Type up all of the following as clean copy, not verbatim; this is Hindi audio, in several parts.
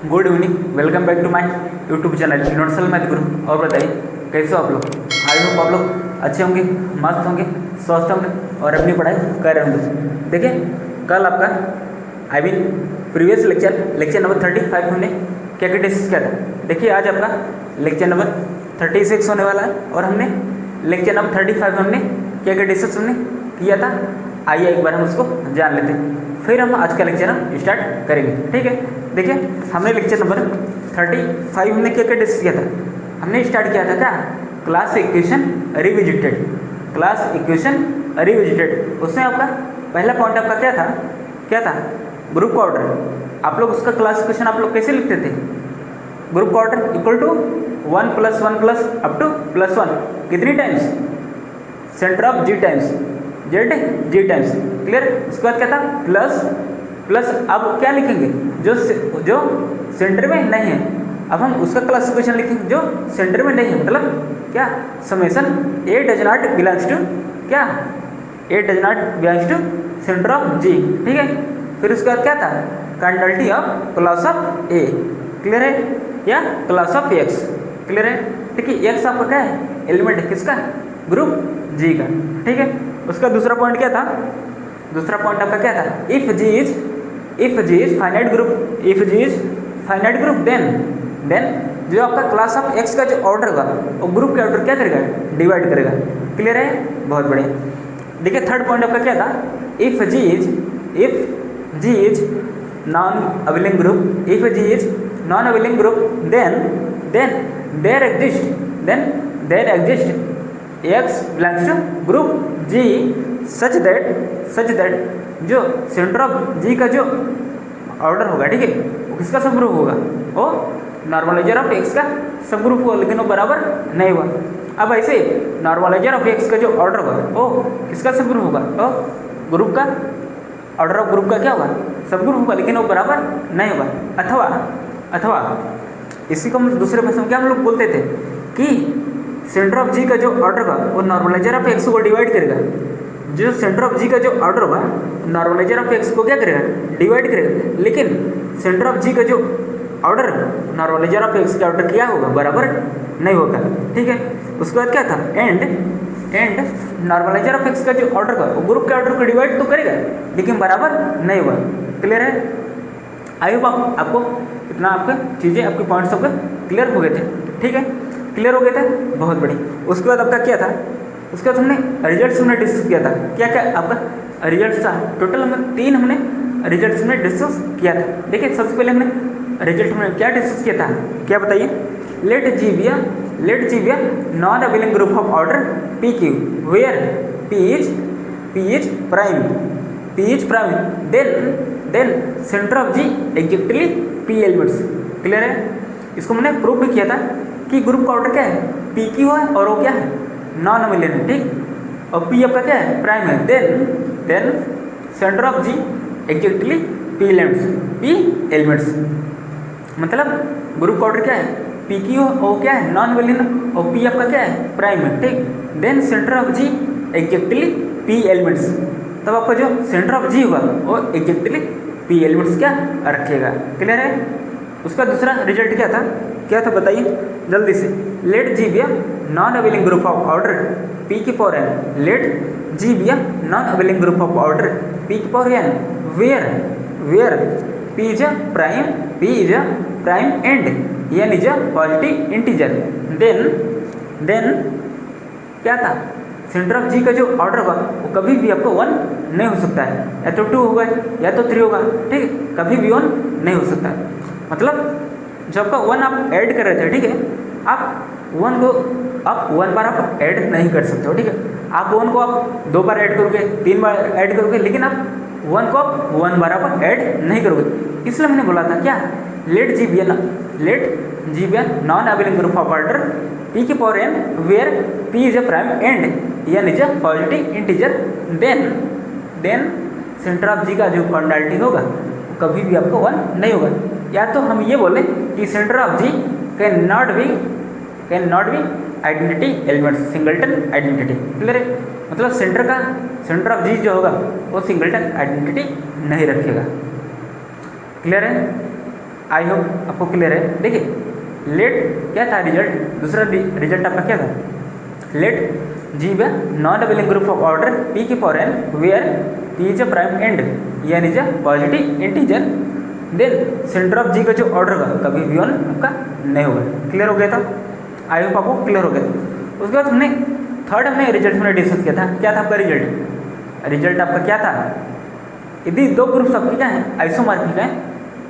Good evening, welcome back to my YouTube channel universal math guru. और बताइए कैसे हो आप लोग। आई होप आप लोग अच्छे होंगे, मस्त होंगे, स्वस्थ होंगे और अपनी पढ़ाई कर रहे होंगे। देखिए कल आपका प्रीवियस लेक्चर नंबर 35 हमने क्या क्या डिस्कस किया था। देखिए आज आपका लेक्चर नंबर 36 होने वाला है और हमने लेक्चर नंबर 35 हमने क्या क्या डिस्कस हमने किया था। आइए एक बार हम उसको जान लेते हैं, फिर हम आज का लेक्चर हम स्टार्ट करेंगे। ठीक है, देखिए हमने लेक्चर नंबर 35 हमने क्या क्या डिस्कस किया था। हमने स्टार्ट किया था क्या, class equation revisited. Class equation revisited, उसमें आपका पहला पॉइंट आपका क्या था ग्रुप का ऑर्डर। आप लोग उसका क्लास इक्वेशन आप लोग कैसे लिखते थे, ग्रुप का order equal to 1 + 1 + up to +1 कितनी times, centre of G times Z G times. Clear. उसके बाद क्या था प्लस अब क्या लिखेंगे जो सेंटर में नहीं है। अब हम उसका क्लासिफिकेशन लिखेंगे जो सेंटर में नहीं है, मतलब क्या, summation a does not belongs to क्या, a does not belongs to centre of G. ठीक है, फिर उसके बाद क्या था, cardinality of class of a. Clear है, या क्लास ऑफ एक्स। क्लियर है। देखिए एक्स आपका क्या है, एलिमेंट है किसका, ग्रुप जी का। ठीक है, उसका दूसरा पॉइंट क्या था, दूसरा पॉइंट आपका क्या था, if G is finite group, if G is finite group then जो आपका क्लास ऑफ एक्स का जो ऑर्डर होगा वो ग्रुप के ऑर्डर क्या करेगा, डिवाइड करेगा। क्लियर है, बहुत बढ़िया। देखिए थर्ड पॉइंट आपका क्या था, इफ जी इज नॉन अविलिंग group, if G is non अविलिंग group then there exist x belongs to group G such that जो सेंटर ऑफ जी का जो ऑर्डर होगा, ठीक है, वो किसका सब ग्रुप होगा, वो नॉर्मलाइजर ऑफ एक्स का सब ग्रुप होगा, लेकिन वो बराबर नहीं हुआ। अब ऐसे नॉर्मलाइजर ऑफ एक्स का जो ऑर्डर होगा वो किसका सब ग्रुप होगा, वो ग्रुप का ऑर्डर ऑफ ग्रुप का क्या होगा, सब ग्रुप होगा, लेकिन वो बराबर नहीं होगा। अथवा इसी को हम दूसरे भाषा में क्या हम लोग बोलते थे कि सेंटर ऑफ जी का जो ऑर्डर होगा वो नॉर्मलाइजर ऑफ एक्स को डिवाइड करेगा। जो सेंटर ऑफ जी का जो ऑर्डर होगा नॉर्मलाइजर ऑफ एक्स को क्या करेगा, डिवाइड करेगा, लेकिन सेंटर ऑफ जी का जो ऑर्डर नॉर्मलाइजर ऑफ एक्स का ऑर्डर क्या होगा, बराबर नहीं होगा। ठीक है, उसके बाद क्या था, एंड नॉर्मलाइजर ऑफ एक्स का जो ऑर्डर होगा वो ग्रुप के ऑर्डर को डिवाइड तो करेगा लेकिन बराबर नहीं होगा। क्लियर है, आई होप आपको इतना आपके चीज़ें आपके पॉइंट्स आपके क्लियर हो गए थे। ठीक है, क्लियर हो गए थे, बहुत बढ़िया। उसके बाद आपका क्या था, उसके बाद हमने रिजल्ट्स हमने डिस्कस किया था। क्या क्या आपका रिजल्ट्स था, टोटल हमने 3 हमने रिजल्ट्स में डिस्कस किया था। देखिए सबसे पहले हमने रिजल्ट में क्या डिस्कस किया था, क्या बताइए, let G be a non अवेलिंग group of order P Q where P is prime then centre of G exactly P elements. Clear है, इसको मैंने प्रूव भी किया था कि ग्रुप का ऑर्डर क्या है, पी क्यू है और वो क्या है, नॉन अवेलिंग है। ठीक, और पी आपका क्या है, प्राइम है। Then centre of G exactly P elements, मतलब ग्रुप का ऑर्डर क्या है, पी क्यू और क्या है, नॉन अवेलिंग, और पी आपका क्या है, प्राइम है। ठीक, then centre of G exactly P elements, तब आपका जो सेंटर ऑफ जी होगा वो एग्जैक्टली पी एलिमेंट्स क्या रखेगा। क्लियर है। उसका दूसरा रिजल्ट क्या था बताइए जल्दी से, लेट जी बी नॉन अवेलिंग ग्रुप ऑफ ऑर्डर पी की power n, let G be non अवेलिंग ग्रुप ऑफ ऑर्डर पी की power n where P is a prime and n is a positive integer. Then क्या था, सेंटर ऑफ जी का जो ऑर्डर होगा वो कभी भी आपको 1 नहीं हो सकता है, या तो 2 होगा या तो 3 होगा। ठीक है, कभी भी 1 नहीं हो सकता है। मतलब जब आपका 1 आप ऐड कर रहे थे, ठीक है, आप 1 को आप 1 बार आप ऐड नहीं कर सकते हो। ठीक है, आप 1 को आप 2 बार ऐड करोगे, 3 बार ऐड करोगे, लेकिन आप 1 को आप 1 बार आप ऐड नहीं करोगे। इसलिए मैंने बोला था क्या, लेट जी बी नॉन अवेलिंग ग्रुप ऑफ ऑर्डर पी की power n where P is a prime and n is a positive integer. Then centre of G का जो कॉर्डिनलिटी होगा वो कभी भी आपको 1 नहीं होगा। या तो हम ये बोलें कि centre of G can not be identity element, singleton identity. Clear है, मतलब सेंटर ऑफ जी जो होगा वो सिंगलटन आइडेंटिटी नहीं रखेगा। क्लियर है। आई होप आपको क्लियर है। देखिए लेट क्या था रिजल्ट, दूसरा रिजल्ट आपका क्या था, लेट जी बी नॉन अवेलिंग ग्रुप ऑफ ऑर्डर पी की power n where P is a prime and n is a positive integer, then centre of G का जो ऑर्डर होगा कभी भी वन आपका नहीं होगा। क्लियर हो गया था, आई होप आपको क्लियर हो गया। उसके बाद हमने थर्ड हमने रिजल्ट में डिस्कस किया था, क्या था आपका रिजल्ट, रिजल्ट आपका क्या था, यदि दो ग्रुप्स आपके क्या है आइसोमॉर्फिक है,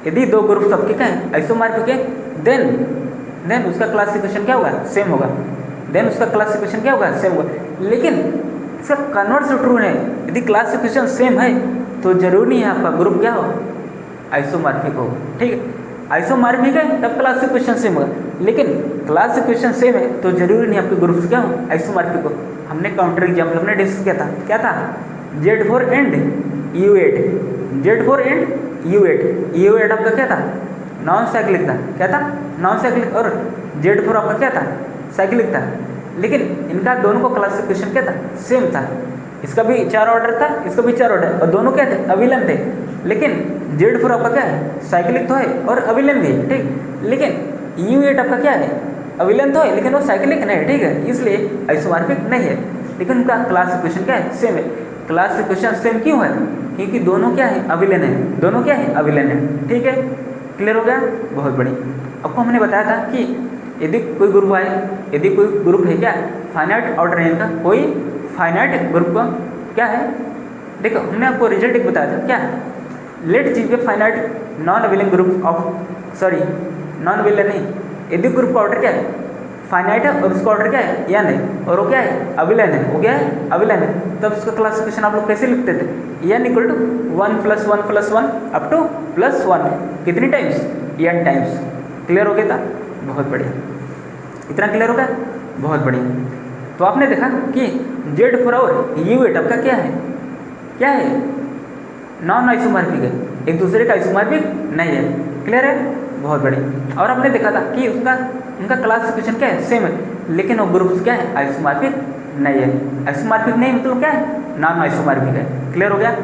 यदि दो ग्रुप्स आपके क्या है आइसोमॉर्फिक है, देन उसका क्लासिफिकेशन क्या होगा, सेम होगा, देन उसका क्लासिफिकेशन क्या होगा, सेम होगा। लेकिन इसका कन्वर्स ट्रू है, यदि क्लासिफिकेशन सेम है तो जरूरी नहीं है आपका ग्रुप क्या हो, आइसोमॉर्फिक हो। ठीक है, आइसोमॉर्फिक है तब क्लासिफिकेशन सेम होगा, लेकिन क्लासिफिकेशन सेम है तो जरूरी नहीं आपके ग्रुप्स क्या हो, आइसोमॉर्फिक हो। हमने काउंटर एग्जाम्पल हमने डिस्कस किया था, क्या था, Z four and U8, Z four and U8 आपका क्या था, नॉन साइक्लिक था, क्या था, नॉन साइक्लिक, और जेड फोर आपका क्या था, साइक्लिक था। लेकिन इनका दोनों को क्लासिफिकेशन क्या था, सेम था, इसका भी 4 ऑर्डर था, इसका भी 4 ऑर्डर, और दोनों क्या थे, अविलन थे। लेकिन जेड फोर आपका क्या है, साइक्लिक तो है और अविलन भी है, ठीक। लेकिन U8 आपका क्या है, अविलन तो है लेकिन वो साइक्लिक नहीं है, ठीक है, इसलिए आइसोमॉर्फिक नहीं है, लेकिन उनका क्लासिफिकेशन क्या है, सेम है। क्लासिफिकेशन सेम क्यों है, क्योंकि दोनों क्या है, अविलन है, दोनों क्या है, अविलन है। ठीक है, क्लियर हो गया, बहुत बढ़िया। आपको हमने बताया था कि यदि कोई ग्रुप आए, यदि कोई ग्रुप है क्या फाइनाइट ऑर्डर है इनका, कोई फाइनाइट ग्रुप का क्या है, देखो हमने आपको रिजल्ट एक बताया था, क्या let G be finite non अवेलिंग ग्रुप ऑफ, सॉरी नॉन अवेलिंग नहीं, यदि ग्रुप का ऑर्डर क्या है, फाइनाइट है और उसका ऑर्डर क्या है, या नहीं, और वो क्या है, अविलन है, वो क्या है, अविलन है, तब उसका क्लासिफिकेशन आप लोग कैसे लिखते थे, n equal to 1 + 1 + 1 up to +1, कितनी टाइम्स, n टाइम्स। क्लियर हो गया था, बहुत बढ़िया, इतना क्लियर हो गया, बहुत बढ़िया। तो आपने देखा कि जेड फोर और U8 आपका क्या है, क्या है, नॉन आइसोमॉर्फिक है, एक दूसरे का आइसोमॉर्फिक नहीं है। क्लियर है, बहुत बढ़िया। और आपने देखा था कि उनका क्लासिफिकेशन क्या है, सेम है, लेकिन वो ग्रुप्स क्या है, आइसोमॉर्फिक नहीं है। आइसोमॉर्फिक नहीं मतलब क्या है, नॉन आइसोमॉर्फिक है। क्लियर हो गया,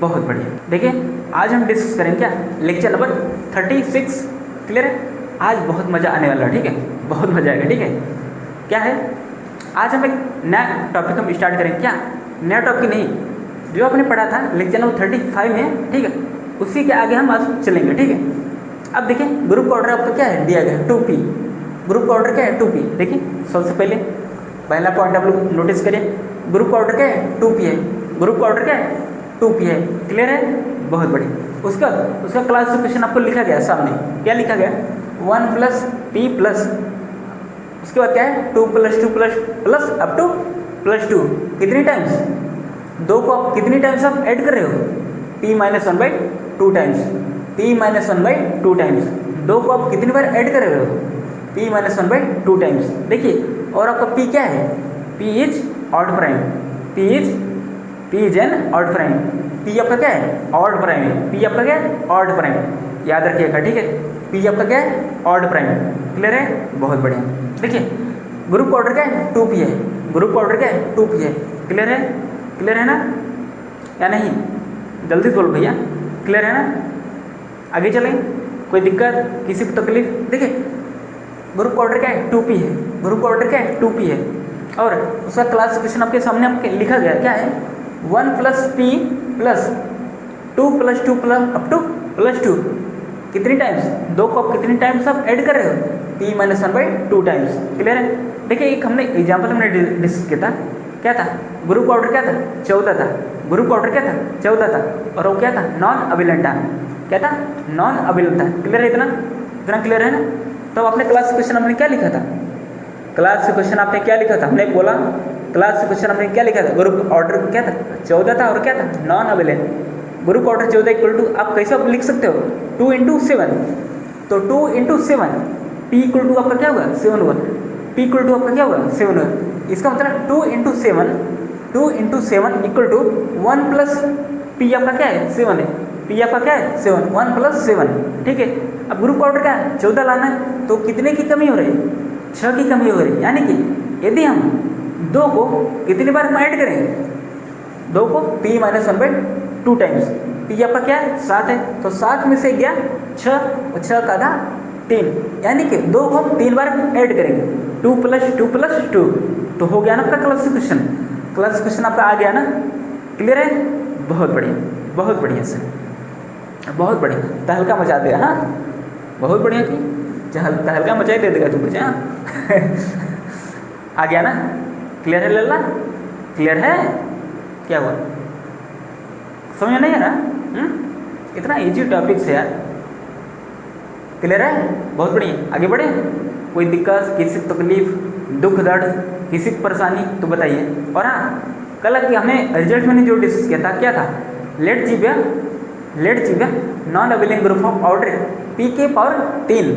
बहुत बढ़िया। देखिए आज हम डिस्कस करेंगे क्या, लेक्चर नंबर 36। क्लियर है, आज बहुत मज़ा आने वाला है, ठीक है, बहुत मज़ा आएगा। ठीक है, क्या है, आज हम एक नया टॉपिक हम स्टार्ट करेंगे, क्या नया टॉपिक नहीं, जो आपने पढ़ा था लेक्चर नंबर 35 में, ठीक है, उसी के आगे हम आज चलेंगे। ठीक है, अब देखिए ग्रुप ऑर्डर आपका क्या है, दिया गया है 2p, ग्रुप ऑर्डर क्या है 2p। देखिए सबसे पहला पॉइंट आप लोग नोटिस करिए, ग्रुप ऑर्डर क्या है 2p है, ग्रुप ऑर्डर क्या है 2p है। क्लियर है, बहुत बढ़िया। उसका क्लासिफिकेशन आपको लिखा गया सामने, क्या लिखा गया, 1 + p प्लस, उसके बाद क्या है 2 + 2 प्लस अप टू +2, कितनी टाइम्स, 2 को आप कितनी टाइम्स आप ऐड कर रहे हो, p - 1/2 टाइम्स, p - 1/2 टाइम्स, 2 को आप कितनी बार ऐड कर रहे हो, p - 1/2 टाइम्स। देखिए और आपका p क्या है, p is odd prime, p is an odd prime, p आपका क्या है, ऑड प्राइम है, p आपका क्या है, ऑड प्राइम, याद रखिएगा। ठीक है, p आपका क्या है, ऑड प्राइम। क्लियर है, बहुत बढ़िया। देखिए ग्रुप ऑर्डर क्या है 2p है, ग्रुप ऑर्डर क्या है 2p है। क्लियर है, क्लियर है ना, या नहीं, जल्दी बोलो भैया, क्लियर है ना, आगे चलें, कोई दिक्कत, किसी को तकलीफ। देखिए ग्रुप ऑर्डर क्या है 2p है, ग्रुप ऑर्डर क्या है 2p है, और उसका क्लासिफिकेशन आपके सामने आपके लिखा गया क्या है, 1 + p plus 2 + 2 plus up to +2, कितनी टाइम्स, 2 को आप कितनी टाइम्स आप ऐड कर रहे हो, p - 1/2 टाइम्स। क्लियर है। देखिए एक हमने एग्जाम्पल हमने डिस्कस किया था, क्या था, ग्रुप ऑर्डर क्या था 14 था, ग्रुप ऑर्डर क्या था 14 था, और वो क्या था, नॉन अविलन था, क्या था, नॉन अविलन था। क्लियर है, इतना क्लियर है ना। तो आपने क्लासिफिकेशन हमने क्या लिखा था, क्लासिफिकेशन आपने क्या लिखा था, हमने बोला क्लासिफिकेशन हमने क्या लिखा था, ग्रुप ऑर्डर क्या था 14 था, और क्या था, non abelian. Group order 14 equal to आप कैसे आप लिख सकते हो, 2 × 7, तो 2 × 7, p = आपका क्या होगा 7 होगा, p = आपका क्या होगा 7 होगा। इसका मतलब 2 × 7 इक्वल टू 1 + p आपका क्या है 7 है, p आपका क्या है 7, 1 + 7। ठीक है, अब ग्रुप ऑर्डर क्या है 14 लाना है, तो कितने की कमी हो रही है, 6 की कमी हो रही है। यानी कि यदि हम 2 को कितनी बार हम ऐड करें, 2 को p - 2 टाइम्स, पी आपका क्या है 7 है, तो 7 में से गया 6 और 6 का आधा 3, यानी कि 2 को 3 बार ऐड करेंगे, 2 + 2 + 2, तो हो गया ना आपका क्लासिफिकेशन। क्लासिफिकेशन आपका आ गया ना, क्लियर है? बहुत बढ़िया, बहुत बढ़िया सर, बहुत बढ़िया, तहलका मचा दिया। हाँ बहुत बढ़िया की तहलका मचा ही दे देगा तू मुझे। हाँ आ गया ना, क्लियर है लल्ला, क्लियर है? क्या हुआ, समझ में नहीं आ रहा? इतना इजी टॉपिक से यार, क्लियर है? बहुत बढ़िया, आगे बढ़े। कोई दिक्कत, किसी तकलीफ, दुख दर्द, किसी परेशानी तो बताइए। और हाँ, कल कि हमें रिजल्ट में जो डिस्कस किया था, क्या था? लेट जीविया नॉन अवेलिंग ग्रुप ऑफ ऑर्डर पी के पावर 3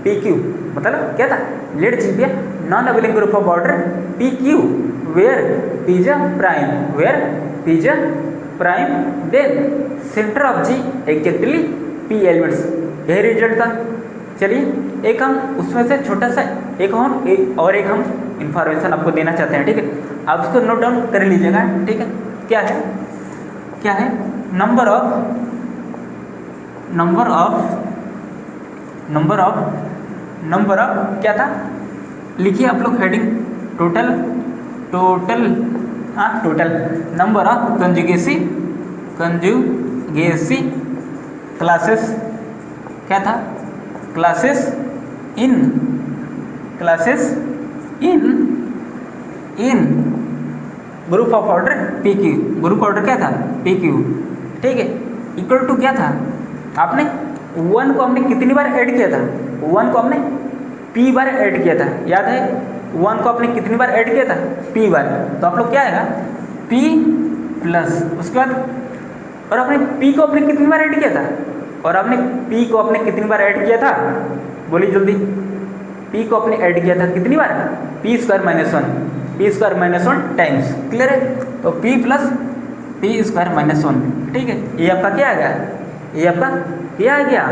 पी क्यू, मतलब क्या था? लेट जीविया नॉन अवेलिंग group of order P Q where p is a prime then centre of G exactly P elements, यही रिजल्ट था। चलिए एक हम उसमें से छोटा सा एक हम इंफॉर्मेशन आपको देना चाहते हैं, ठीक है? आप उसको नोट डाउन कर लीजिएगा, ठीक है? क्या है? नंबर ऑफ क्या था? लिखिए आप लोग heading, total number of conjugacy classes, क्या था? Classes in group of order P q, group order क्या था? पी क्यू, ठीक है? इक्वल टू क्या था? आपने 1 को हमने कितनी बार ऐड किया था? 1 को हमने p बार ऐड किया था, याद है? 1 को आपने कितनी बार ऐड किया था? p बार, तो आप लोग क्या आएगा? p प्लस उसके बाद, और आपने p को आपने कितनी बार ऐड किया था? और आपने p को आपने कितनी बार ऐड किया था? बोलिए जल्दी। p को आपने ऐड किया था कितनी बार? p² - 1 टाइम्स, क्लियर है? तो p + p² - 1, ठीक है? ये आपका क्या आ गया? ये आपका क्या आ गया?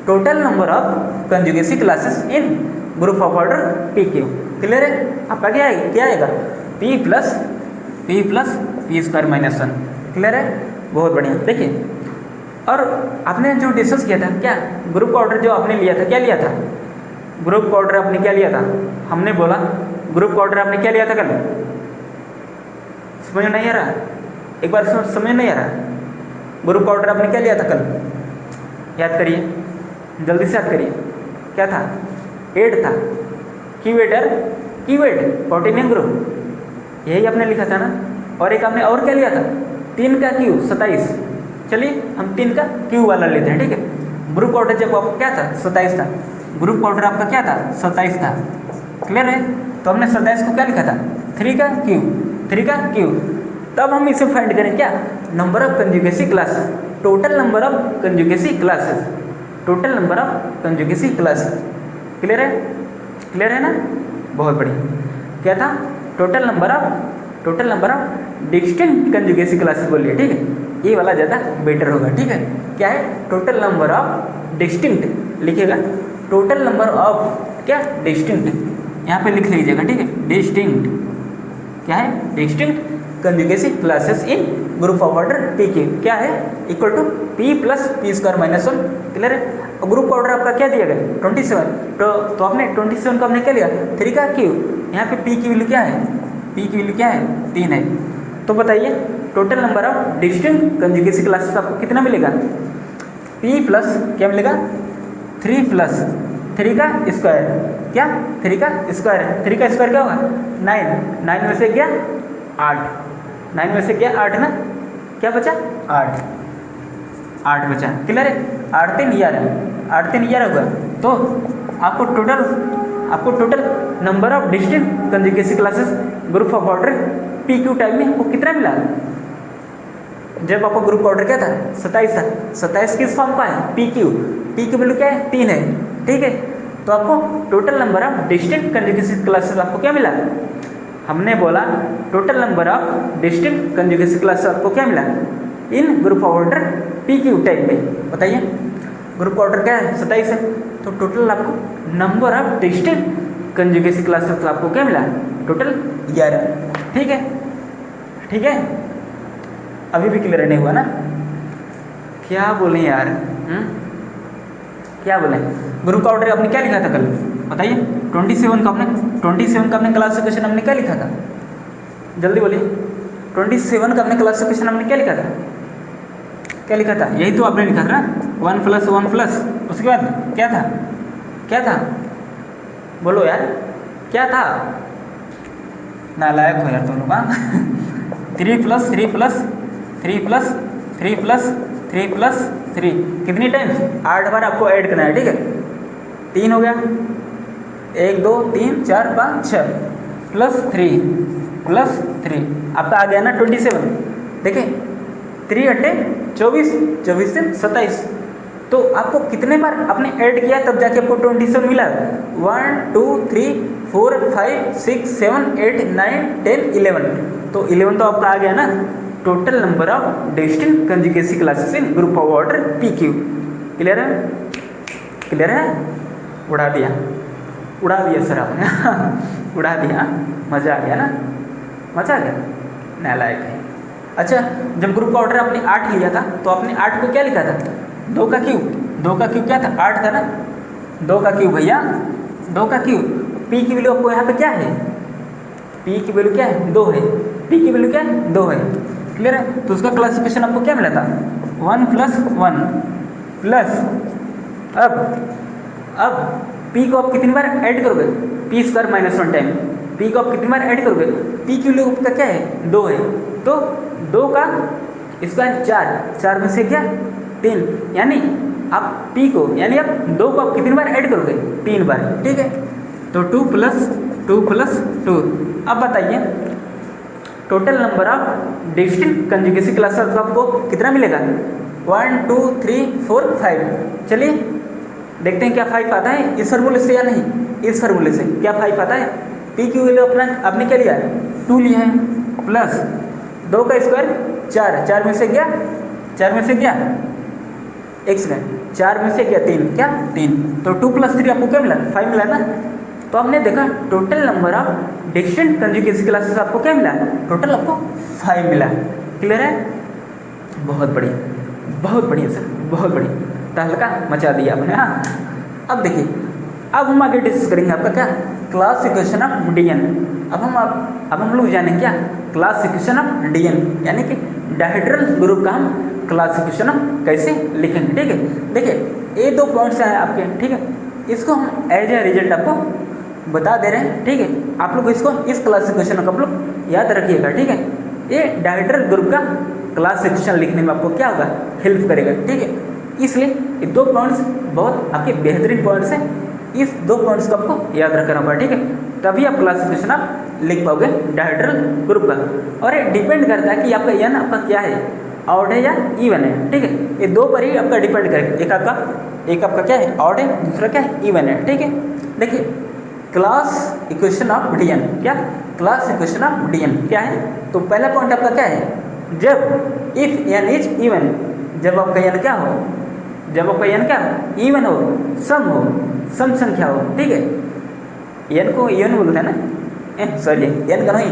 Total number of conjugacy classes in group of order P q, clear है? आपका क्या आएगा? p + p² - 1, क्लियर है? बहुत बढ़िया। देखिए, और आपने जो डिस्कस किया था, क्या ग्रुप ऑर्डर जो आपने लिया था, क्या लिया था? ग्रुप ऑर्डर आपने क्या लिया था? हमने बोला ग्रुप ऑर्डर आपने क्या लिया था कल? समझ नहीं आ रहा? एक बार समझ नहीं आ रहा? ग्रुप ऑर्डर आपने क्या लिया था कल? याद करिए, जल्दी से याद करिए। क्या था? 8 था। कीवर्ड प्रोटीनियम ग्रुप, यही आपने लिखा था ना? और एक आपने और क्या लिया था? 3 का क्यू 27। चलिए हम 3 का क्यू वाला लेते हैं, ठीक है? ग्रुप ऑर्डर जब आपका क्या था? 27 था। ग्रुप ऑर्डर आपका क्या था? 27 था, क्लियर है? तो हमने 27 को क्या लिखा था? 3 का क्यू। तब हम इसे फाइंड करें, क्या? Number of conjugacy classes, total number of conjugacy classes, clear है ना? बहुत बढ़िया। क्या था? Total number of distinct conjugacy classes बोलिए, ठीक है? ये वाला ज़्यादा बेटर होगा, ठीक है? क्या है? टोटल नंबर ऑफ डिस्टिंक्ट, लिखिएगा टोटल नंबर ऑफ क्या? डिस्टिंक्ट, यहाँ पे लिख लीजिएगा, ठीक है? डिस्टिंक्ट, क्या है? Distinct conjugacy classes in group of order P q, क्या है? Equal to p + p² - 1, clear है? ग्रुप ऑर्डर आपका क्या दिया गया? 27, तो आपने 27 को आपने क्या लिया? 3 का क्यू। यहाँ पे p की वैल्यू क्या है? 3 है। तो बताइए total number of distinct conjugacy classes आपको कितना मिलेगा? p प्लस क्या मिलेगा? 3 + 3 का स्क्वायर, क्या? 3 का स्क्वायर क्या होगा? 9 में से गया 8 ना? क्या बचा? 8 बचा, क्लियर है? 8 3 11 होगा। तो आपको total number of distinct conjugacy classes group of order P q type में आपको कितना मिला? जब आपको ग्रुप ऑर्डर क्या था? 27 था। 27 किस फॉर्म का है? पी क्यू वैल्यू क्या है? 3 है, ठीक है? तो आपको total number of distinct conjugacy classes आपको क्या मिला? हमने बोला total number of distinct conjugacy classes आपको क्या मिला in group of order P q type में? बताइए, ग्रुप ऑर्डर क्या है? 27 है, तो टोटल आपको number of distinct conjugacy classes आपको क्या मिला? टोटल 11, ठीक है? अभी भी क्लियर नहीं हुआ ना? क्या बोले यार, क्या बोले? ग्रुप का ऑर्डर आपने क्या लिखा था कल बताइए? 27 का अपने क्लासिफिकेशन हमने क्या लिखा था? जल्दी बोलिए। 27 का अपने क्लासिफिकेशन हमने क्या लिखा था? क्या लिखा था? यही तो आपने लिखा था ना, 1 + 1 प्लस, उसके बाद क्या था? क्या था? बोलो यार, क्या था? नालायक हो यार तुम लोग। 3 + 3 + 3 + 3 + 3 + 3 कितनी टाइम्स? 8 बार आपको ऐड करना है, ठीक है? 3 हो गया, 1 2 3 4 5 6 +3 +3 आपका आ गया ना 27। देखिए 3 × 24, 24 से 27, तो आपको कितने बार आपने ऐड किया तब जाके आपको 27 मिला? 1 2 3 4 5 6 7 8 9 10 11, तो 11 तो आपका आ गया ना। Total number of distinct conjugacy classes in group of order PQ। Clear है? क्लियर है? उड़ा दिया सर आपने। उड़ा दिया, मज़ा आ गया ना? मज़ा आ गया, नालायक है। अच्छा, जब ग्रुप का ऑर्डर आपने 8 लिया था तो आपने 8 को क्या लिखा था? 2 का क्यूब क्या था? 8 था ना? 2 का क्यूब भैया, 2 का क्यूब। P की वैल्यू आपको यहाँ पे क्या है? P की वैल्यू क्या है? 2 है। P की वैल्यू क्या है? 2 है। क्लियर है? तो उसका क्लासिफिकेशन आपको क्या मिला था? 1 + 1 प्लस, अब P को आप कितनी बार ऐड करोगे? P² - 1 time. P को आप कितनी बार ऐड करोगे? P की वैल्यू आपका क्या है? 2 है, तो 2 का स्क्वायर 4, 4 में से क्या? 3, यानी आप P को, यानी आप 2 को आप कितनी बार ऐड करोगे? 3 बार, ठीक है? तो 2 + 2 + 2। अब बताइए total number of distinct conjugacy classes आपको कितना मिलेगा? 1 2 3 4 5। चलिए देखते हैं क्या 5 आता है इस फार्मूले से या नहीं। इस फार्मूले से क्या 5 आता है? P की वैल्यू अपना आपने क्या लिया है? 2 लिया है, प्लस 2 का स्क्वायर 4, 4 में से क्या? 4 में से क्या? एक सेकंड, 4 में से क्या? 3, क्या? 3, तो 2 + 3 आपको क्या मिला? 5 मिला ना? तो आपने देखा total number of distinct conjugacy classes आपको क्या मिला? टोटल आपको 5 मिला। क्लियर है? बहुत बढ़िया सर, बहुत बढ़िया, तहलका मचा दिया आपने। हाँ, अब देखिए, अब हम आगे डिस्कस करेंगे आपका क्या? Classification of DN। अब हम लोग जानेंगे क्या? क्लासिफिकेशन ऑफ DN, यानी कि डायहेड्रल ग्रुप का हम क्लासिफिकेशन कैसे लिखेंगे, ठीक है? देखिए ये 2 पॉइंट्स हैं आपके, ठीक है? इसको हम एज ए रिजल्ट आपको बता दे रहे हैं, ठीक है? आप लोग इसको, इस क्लासिफिकेशन को आप लोग याद रखिएगा, ठीक है? ये डायहेड्रल ग्रुप का क्लासिफिकेशन लिखने में आपको क्या होगा? हेल्प करेगा, ठीक है? इसलिए ये 2 पॉइंट्स बहुत आपके बेहतरीन पॉइंट्स हैं। इस 2 पॉइंट्स को आपको याद रखना होगा, ठीक है? तभी आप क्लासिफिकेशन आप लिख पाओगे डायहेड्रल ग्रुप का। और ये डिपेंड करता है कि आपका n आपका क्या है, ऑड है या इवन है, ठीक है? ये 2 पर ही आपका डिपेंड करेगा। एक आपका क्या है? ऑड है, दूसरा क्या है? इवन है, ठीक है? देखिए क्लास इक्वेशन ऑफ DN, क्या क्लास इक्वेशन ऑफ DN क्या है? तो पहला पॉइंट आपका क्या है? जब इफ n इज इवन, जब आपका n क्या हो? जब आपका n क्या हो? इवन हो, सम संख्या हो, ठीक है? n को इवन बोलते हैं ना, सॉरी n का नहीं,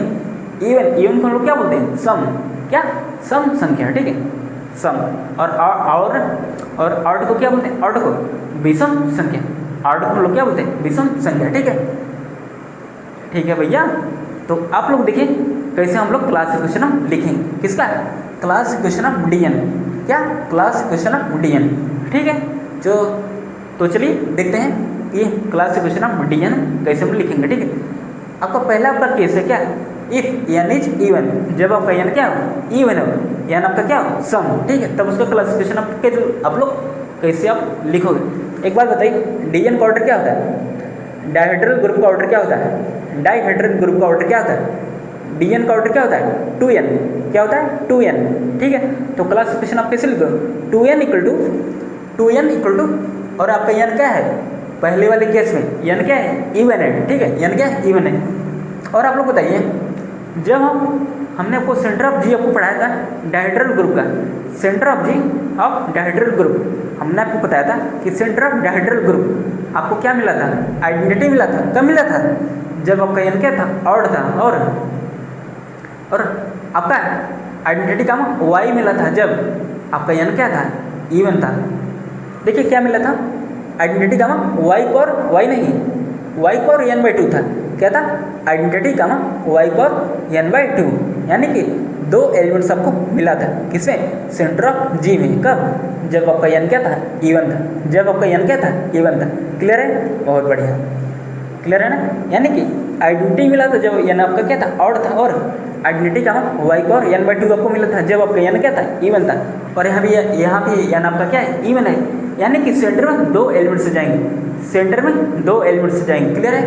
इवन को हम लोग क्या बोलते हैं? सम, क्या? सम संख्या, ठीक है? सम। और ऑड को क्या बोलते हैं? ऑड को विषम संख्या। ऑड को हम लोग क्या बोलते हैं? विषम संख्या, ठीक है? ठीक है भैया, तो आप लोग देखिए कैसे हम लोग क्लासिफिकेशन लिखेंगे। किसका? क्लासिफिकेशन ऑफ DN, क्या? क्लासिफिकेशन ऑफ DN, ठीक है? तो चलिए देखते हैं कि क्लासिफिकेशन ऑफ DN कैसे हम लिखेंगे, ठीक है? आपका पहला आपका केस है क्या? इफ n इज इवन, जब आपका n क्या हो? इवन हो, n आपका क्या हो? सम, ठीक है? तब उसका क्लासिफिकेशन आप लोग कैसे आप लिखोगे? एक बात बताइए, DN का ऑर्डर क्या होता है? डायहेड्रल ग्रुप का ऑर्डर क्या होता है? डायहेड्रल ग्रुप का ऑर्डर क्या होता है? DN का ऑर्डर क्या होता है? 2n, क्या होता है? 2n, ठीक है? तो क्लासिफिकेशन आप कैसे लिखोगे? 2n इक्वल टू और आपका n क्या है? पहले वाले केस में n क्या है? इवन है, ठीक है? n क्या है? इवन है। और आप लोग बताइए, जब हमने आपको सेंटर ऑफ G आपको पढ़ाया था डायहेड्रल ग्रुप का, centre of G of dihedral group हमने आपको बताया था कि सेंटर ऑफ डायहेड्रल ग्रुप आपको क्या मिला था? आइडेंटिटी मिला था। कब मिला था? जब आपका n क्या था? ऑड था। और आपका आइडेंटिटी का y मिला था जब आपका n क्या था? इवन था। देखिए क्या मिला था, identity gamma Y power Y नहीं, वाई पावर n/2 था। क्या था, identity gamma Y power n/2, यानी कि दो एलिमेंट्स आपको मिला था किसमें, सेंटर ऑफ जी में। कब, जब आपका n क्या था, इवन था। जब आपका n क्या था, इवन था। क्लियर है, बहुत बढ़िया, क्लियर है ना। यानी कि आइडेंटिटी मिला था जब n आपका क्या था, ऑड था, और आइडेंटिटी का वाई पावर n/2 आपको मिला था जब आपका n क्या था, इवन था। और यहाँ भी n आपका क्या है, इवन है। यानी कि सेंटर में दो एलिमेंट से जाएंगे, सेंटर में दो एलिमेंट से जाएंगे। क्लियर है,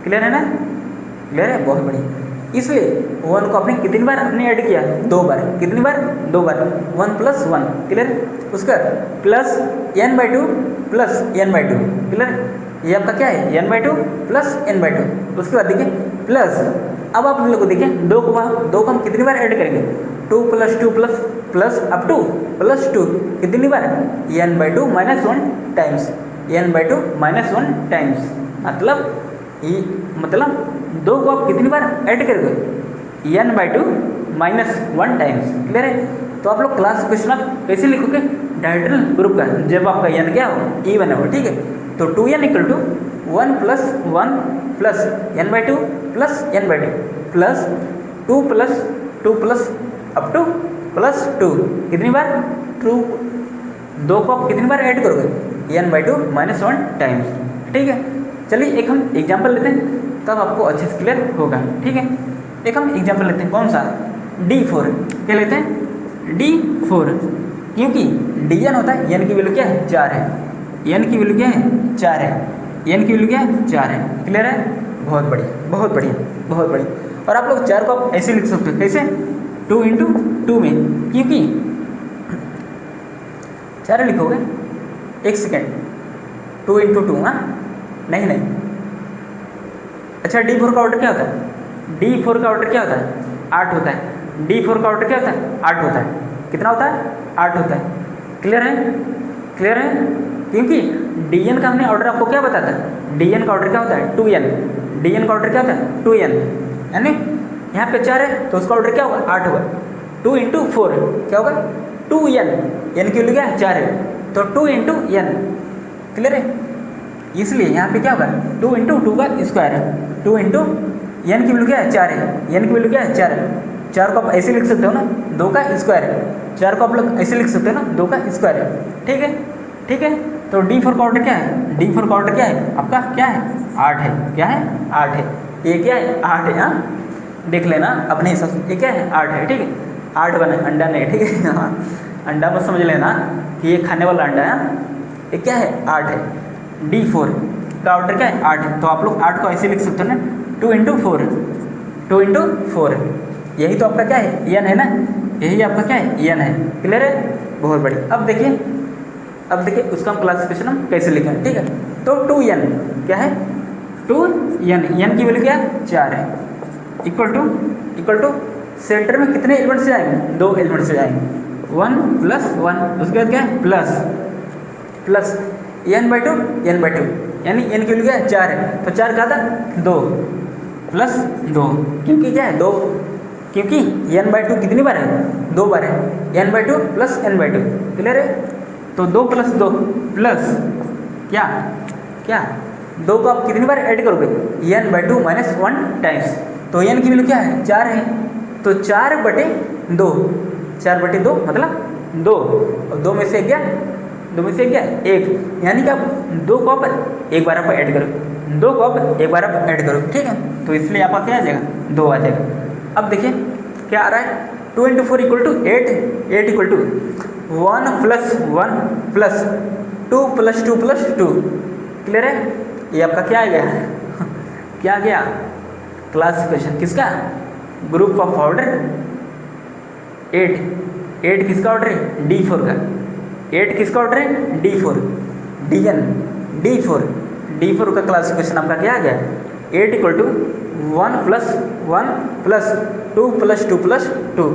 क्लियर है ना, क्लियर है, बहुत बढ़िया। इसलिए 1 को आपने कितनी बार आपने ऐड किया, 2 बार। कितनी बार, 2 बार। 1 + 1, क्लियर। उसका plus n/2 plus n/2, clear. ये आपका क्या है, n/2 प्लस n/2। उसके बाद देखिए प्लस, अब आप लोग को देखिए 2 को हम कितनी बार ऐड करेंगे, 2 + 2 प्लस अप टू +2 कितनी बार, n/2 - 1 टाइम्स, n/2 - 1 टाइम्स। मतलब 2 को आप कितनी बार ऐड करोगे, n/2 - 1 टाइम्स। क्लियर है। तो आप लोग क्लास क्वेश्चन आप कैसे लिखोगे, डायहेड्रल ग्रुप का, जब आपका n क्या हो, इवन हो, ठीक है। तो 2n = 1 + 1 plus n/2 plus n/2 plus 2 + 2 up to +2 कितनी बार, 2 को आप कितनी बार ऐड करोगे, n/2 - 1 टाइम्स। ठीक है, चलिए एक हम एग्जाम्पल लेते हैं, तब आपको अच्छे से क्लियर होगा। ठीक है, एक हम एग्जाम्पल लेते हैं, कौन सा, D4। क्या लेते हैं, D4, क्योंकि dn होता है, n की वैल्यू क्या है, 4 है। n की वैल्यू क्या है, 4 है। n की वैल्यू क्या है, 4 है। क्लियर है, बहुत बढ़िया, बहुत बढ़िया, बहुत बढ़िया। और आप लोग 4 को आप ऐसे लिख सकते हो, कैसे, 2 × 2 में, क्योंकि 4 लिखोगे, एक सेकेंड, 2 × 2, हाँ, नहीं, अच्छा D4 का ऑर्डर क्या होता है, D4 का ऑर्डर क्या होता है, 8 होता है। D4 का ऑर्डर क्या होता है, 8 होता है। कितना होता है, 8 होता है। क्लियर है, क्लियर है, क्योंकि dn का हमने ऑर्डर आपको क्या बताता है, dn का ऑर्डर क्या होता है, 2n। dn का ऑर्डर क्या होता है, 2n, यानी यहाँ पे 4 है तो उसका ऑर्डर क्या होगा, 8 होगा। 2 × 4 क्या होगा, 2n, n की वैल्यू क्या है, 4 है, तो 2 × n। क्लियर है, इसलिए यहाँ पे क्या होगा, 2 × 2 का स्क्वायर है, 2 × n की वैल्यू क्या है, 4 है। n की वैल्यू क्या है, 4 है। 4 को आप ऐसे लिख सकते हो ना, 2 का स्क्वायर है। 4 को आप लोग ऐसे लिख सकते हो ना, 2 का स्क्वायर है। ठीक है, ठीक है। तो D4 का ऑर्डर क्या है, D4 का ऑर्डर क्या है, आपका क्या है, 8 है। क्या है, 8 है। ये क्या है, 8 है, हाँ, देख लेना अपने हिसाब से, ये क्या है, 8 है। ठीक है, 8 बना, अंडा नहीं, ठीक है, हाँ, अंडा मत समझ लेना कि ये खाने वाला अंडा है। ये क्या है, 8 है। D4 का ऑर्डर क्या है, 8 है। तो आप लोग 8 को ऐसे लिख सकते हो ना, 2 × 4, 2 × 4, यही तो आपका क्या है, n है ना, यही आपका क्या है, n है। क्लियर है, बहुत बढ़िया। अब देखिए उसका हम क्लासिफिकेशन हम कैसे लिखें। ठीक है, तो 2n क्या है, 2n, n की वैल्यू क्या है, 4 है, इक्वल टू सेंटर में कितने एलिमेंट से जाएंगे, 2 एलिमेंट से जाएंगे, 1 + 1, उसके बाद क्या है, प्लस n/2, यानी n की वैल्यू क्या है, 4 है, तो 4 कहा था, 2 + 2, क्योंकि क्या है, 2, क्योंकि n/2 कितनी बार है, 2 बार है, n/2 प्लस n/2। क्लियर है, तो 2 + 2 प्लस क्या 2 को आप कितनी बार ऐड करोगे, n/2 - 1 टाइम्स। तो n की वैल्यू क्या है, 4 है, तो 4/2, 4/2 मतलब 2, और 2 में से क्या, 2 में से क्या, 1, यानी कि आप 2 को आप एक बार आप ऐड करो, 2 को आप एक बार आप ऐड करो। ठीक है, तो इसलिए आपका क्या आ जाएगा, 2 आ जाएगा। अब देखिए क्या आ रहा है, 2 × 4 = 8, 8 = 1 + 1 प्लस 2 + 2 + 2। क्लियर है, ये आपका क्या आ गया क्या आ गया, क्लासिफिकेशन किसका, ग्रुप ऑफ ऑर्डर 8 किसका ऑर्डर है, D4 का। 8 किसका ऑर्डर है, D4, D4 का क्लासिफिकेशन आपका क्या आ गया, 8 = 1 + 1 प्लस 2 + 2 + 2,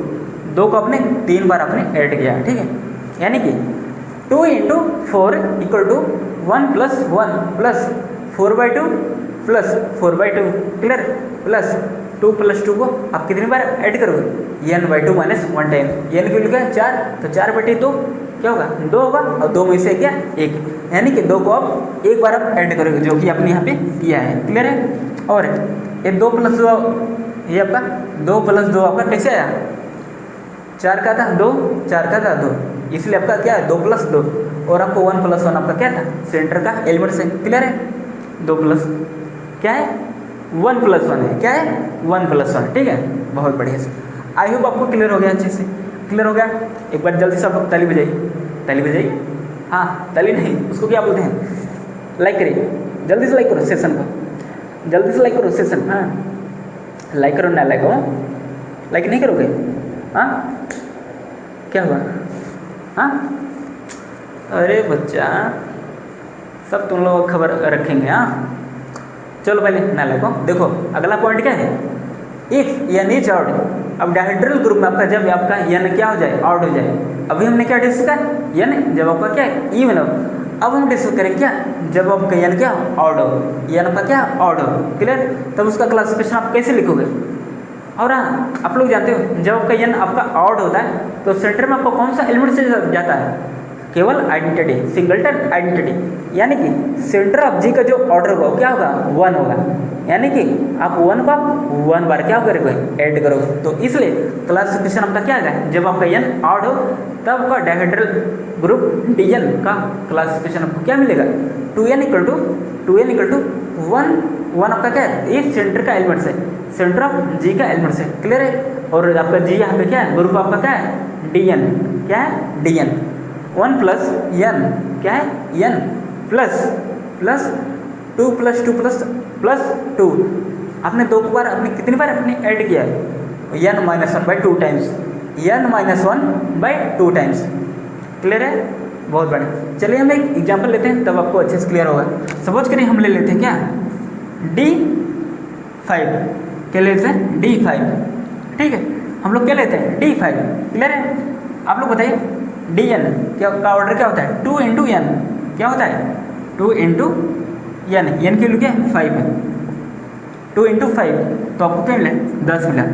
2 को आपने 3 बार आपने ऐड किया। ठीक है, यानी कि 2 × 4 = 1 + 1 प्लस 4/2 प्लस 4/2। क्लियर, प्लस 2 + 2 को आप कितनी बार ऐड करोगे, n/2 - 1 टाइम, n की वैल्यू क्या है, 4, तो 4/2 क्या होगा 2 होगा, और 2 में से क्या 1, यानी कि 2 को आप एक बार आप ऐड करोगे, जो कि आपने यहाँ पे किया है। क्लियर है। और ये 2 + 2, ये आपका 2 + 2 आपका कैसे आया, 4 का था 2, 4 का था 2, इसलिए आपका क्या है 2 + 2, और आपको 1 + 1 आपका क्या था सेंटर का एलिमेंट है। क्लियर है। 2 प्लस क्या है 1 + 1 है, क्या है 1 + 1। ठीक है, बहुत बढ़िया से। आई होप आपको क्लियर हो गया, अच्छे से क्लियर हो गया। एक बार जल्दी से आप ताली बजाइए, ताली बजाइए। हाँ, ताली नहीं, उसको क्या बोलते हैं, लाइक करिए, जल्दी से लाइक करो सेशन को, जल्दी से लाइक करो सेशन। हाँ, लाइक करो ना, लाइक करो, लाइक नहीं करोगे, हाँ क्या हुआ, हाँ अरे बच्चा सब तुम लोग खबर रखेंगे। हाँ चलो पहले ना लिखो। देखो अगला पॉइंट क्या है, इफ एन इज ऑड। अब डायहेड्रल ग्रुप में आपका जब आपका एन क्या हो जाए, ऑड हो जाए। अभी हमने क्या डिस्कस किया, एन जब आपका क्या है इवन हो। अब हम डिस्कस करें क्या, जब आपका एन क्या ऑड हो, एन आपका क्या ऑड हो। क्लियर, तब उसका क्लासिफिकेशन आप कैसे लिखोगे। और हाँ, आप लोग जानते हो जब आपका एन आपका ऑड होता है तो सेंटर में आपको कौन सा एलिमेंट से जाता है, केवल आइडेंटिटी, सिंगलटन आइडेंटिटी, यानी कि सेंटर ऑफ जी का जो ऑर्डर होगा क्या होगा 1 होगा, यानी कि आप 1 को आप 1 बार क्या करोगे ऐड करोगे। तो इसलिए क्लासिफिकेशन आपका क्या आएगा, जब आपका एन ऑड हो तब आपका डायहेड्रल ग्रुप डीएन का क्लासिफिकेशन आपको क्या मिलेगा, 2n = 1 आपका क्या है, ये सेंटर का एलिमेंट्स है, सेंटर ऑफ जी का एलिमेंट्स है। क्लियर है। और आपका जी यहाँ पे क्या है, ग्रुप आपका क्या है डीएन, क्या है डीएन। 1 + n क्या है n प्लस 2 + 2 + 2। आपने 2 बार आपने कितनी बार आपने ऐड किया है, n - 1/2 times, n - 1/2 times. Clear है, बहुत बढ़िया। चलिए हम एक एग्जांपल लेते हैं, तब आपको अच्छे से क्लियर होगा। सपोज करिए हम ले लेते हैं क्या D5, क्या लेते हैं D5। ठीक है, हम लोग क्या लेते हैं D5। क्लियर है। आप लोग बताइए dn क्या का ऑर्डर क्या होता है, 2 × n क्या होता है 2 × n, n की वैल्यू क्या है 5 है, 2 × 5 तो आपको क्या मिला 10 मिला।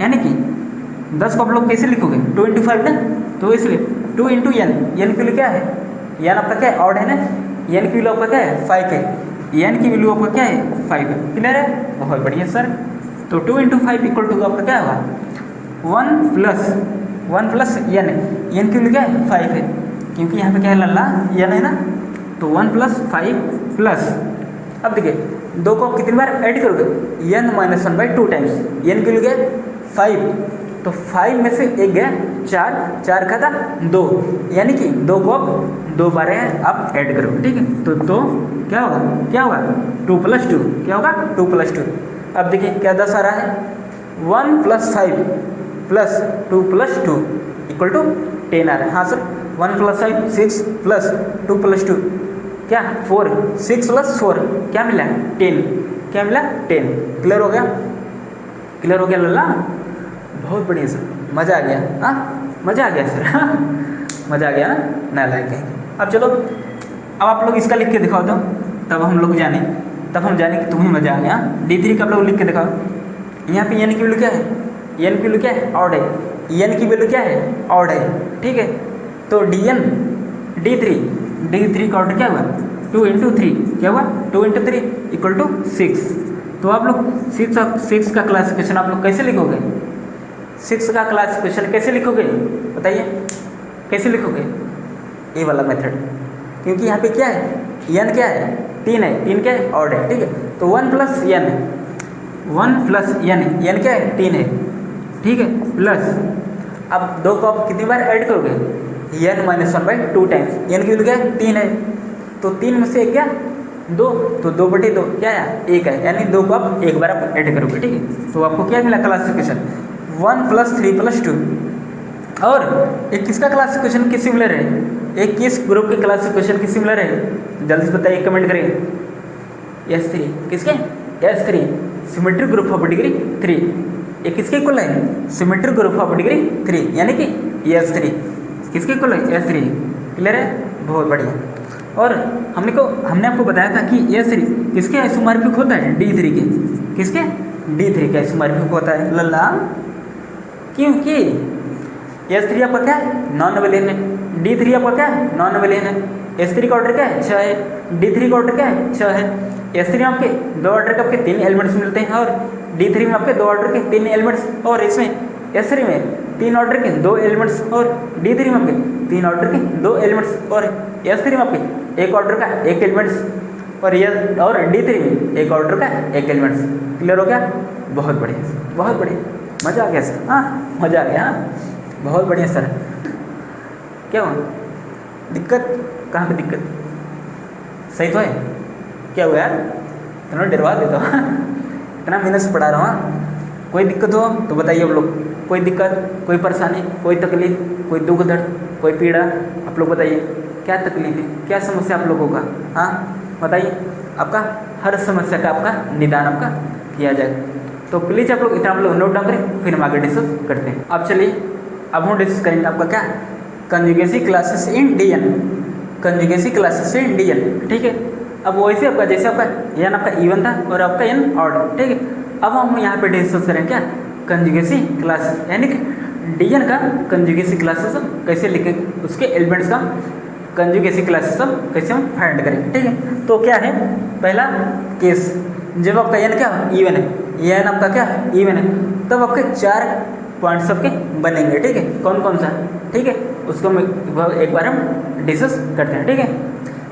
यानी कि 10 को आप लोग कैसे लिखोगे 2 × 5 ना, तो इसलिए 2 × n, n की वैल्यू क्या है, n आपका क्या है ऑड है ना, n की वैल्यू आपका क्या है 5 है, n की वैल्यू आपका क्या है 5 है। क्लियर है, बहुत बढ़िया सर। तो 2 × 5 = आपका क्या होगा 1 + n, n की वैल्यू क्या है 5 है, क्योंकि यहाँ पे क्या है लल्ला n है ना, तो 1 + 5 प्लस, अब देखिए 2 को आप कितनी बार ऐड करोगे, n - 1/2 टाइम्स, n की वैल्यू क्या है 5, तो 5 में से एक गया 4, 4 का था 2, यानी कि 2 को आप 2 बार आप ऐड करोगे। ठीक है, तो क्या होगा 2 + 2 क्या होगा 2 + 2। अब देखिए क्या 10 आ रहा है, 1 + 5 + 2 + 2 = 10 आ रहा है। हाँ सर, 1 + 5 6 + 2 + 2 क्या 4, 6 + 4 क्या मिला 10, क्या मिला 10। क्लियर हो गया, क्लियर हो गया लल्ला, बहुत बढ़िया सर, मज़ा आ गया। हाँ मज़ा आ गया सर, हाँ मज़ा आ गया ना लाइक है। अब चलो, अब आप लोग इसका लिख के दिखाओ तो, तब हम लोग जाने, तब हम जाने कि तुम्हें मज़ा आ गया। D3 का आप लोग लिख के दिखाओ। यहाँ पे n की वैल्यू क्या है, n की वैल्यू क्या है ऑड है, n की वैल्यू क्या है ऑड है। ठीक है, तो D3 का ऑर्डर क्या हुआ 2 × 3 क्या हुआ 2 × 3 = 6। तो आप लोग 6 का क्लासिफिकेशन आप लोग कैसे लिखोगे, 6 का क्लासिफिकेशन कैसे लिखोगे बताइए, कैसे लिखोगे, ये वाला मेथड, क्योंकि यहाँ पे क्या है n क्या है 3 है, 3 क्या है ऑड है। ठीक है, तो 1 + n, 1 + n क्या है 3 है। ठीक है, प्लस अब 2 को आप कितनी बार ऐड करोगे, n - 1/2 टाइम्स, n की वैल्यू क्या है 3 है, तो 3 में से क्या 2, तो 2/2 क्या है 1 है, यानी 2 को आप एक बार आप ऐड करोगे। ठीक है, तो आपको क्या मिला क्लासिफिकेशन 1 + 3 + 2। और एक किसका क्लासिफिकेशन किस सिमिलर है, एक किस ग्रुप के क्लासिफिकेशन की सिमिलर है, जल्दी से बताइए, कमेंट करिए। S3 किसके, S3 symmetric group of degree 3, ये किसके इक्वल है सिमेट्रिक ग्रुप ऑफ डिग्री 3, यानी कि S3 किसके इक्वल है S3। क्लियर है, बहुत बढ़िया। और हमने आपको बताया था कि S3 किसके आइसोमॉर्फिक होता है D3 के, किसके D3 के आइसोमॉर्फिक होता है लल्ला, क्योंकि S3 आपका क्या है नॉन एवेलेबल है, D3 आपका क्या है, नॉन एबेलियन है। S3 का ऑर्डर क्या है, 6 है। D3 का ऑर्डर क्या है, 6 है। S3 में आपके 2 ऑर्डर के आपके 3 एलिमेंट्स मिलते हैं, और D3 में आपके 2 ऑर्डर के 3 एलिमेंट्स, और इसमें S3 में 3 ऑर्डर के 2 एलिमेंट्स, और D3 में आपके 3 ऑर्डर के 2 एलिमेंट्स, और S3 में आपके 1 ऑर्डर का 1 एलिमेंट्स, और D3 में 1 ऑर्डर का 1 एलिमेंट्स। क्लियर हो गया? बहुत बढ़िया, बहुत बढ़िया, मज़ा आ गया सर। हाँ, मज़ा आ गया। हाँ, बहुत बढ़िया सर। क्या हुआ, दिक्कत कहाँ पे दिक्कत? सही तो है? क्या हुआ यार, इतना डरवा देता हूँ। इतना मेहनत से पढ़ा रहा हूँ। कोई दिक्कत हो तो बताइए आप लोग। कोई दिक्कत, कोई परेशानी, कोई तकलीफ, कोई दुख दर्द, कोई पीड़ा, आप लोग बताइए। क्या तकलीफ है, क्या समस्या आप लोगों का? हाँ बताइए, आपका हर समस्या का आपका निदान आपका किया जाएगा। तो प्लीज़ आप लोग इतना आप लोग नोट डाउन करें, फिर हम आगे डिस्कस करते हैं। अब चलिए, अब हम डिस्कस करेंगे आपका क्या, conjugacy classes in DN। Conjugacy classes in DN, ठीक है। अब वैसे आपका जैसे आपका N आपका इवन था और आपका N ऑड, ठीक है। अब हम यहाँ पे डिस्कस करें क्या, कंजुगेसी क्लासेस, यानी कि DN का कंजुगेसी क्लासेस कैसे लिखेंगे, उसके एलिमेंट्स का कंजुगेसी क्लासेस कैसे हम फाइंड करें, ठीक है। तो क्या है, पहला केस, जब आपका N क्या इवन है, N आपका क्या इवन है, तब आपके 4 पॉइंट्स आपके बनेंगे, ठीक है। कौन कौन सा, ठीक है, उसको एक बार हम डिस्कस करते हैं, ठीक है।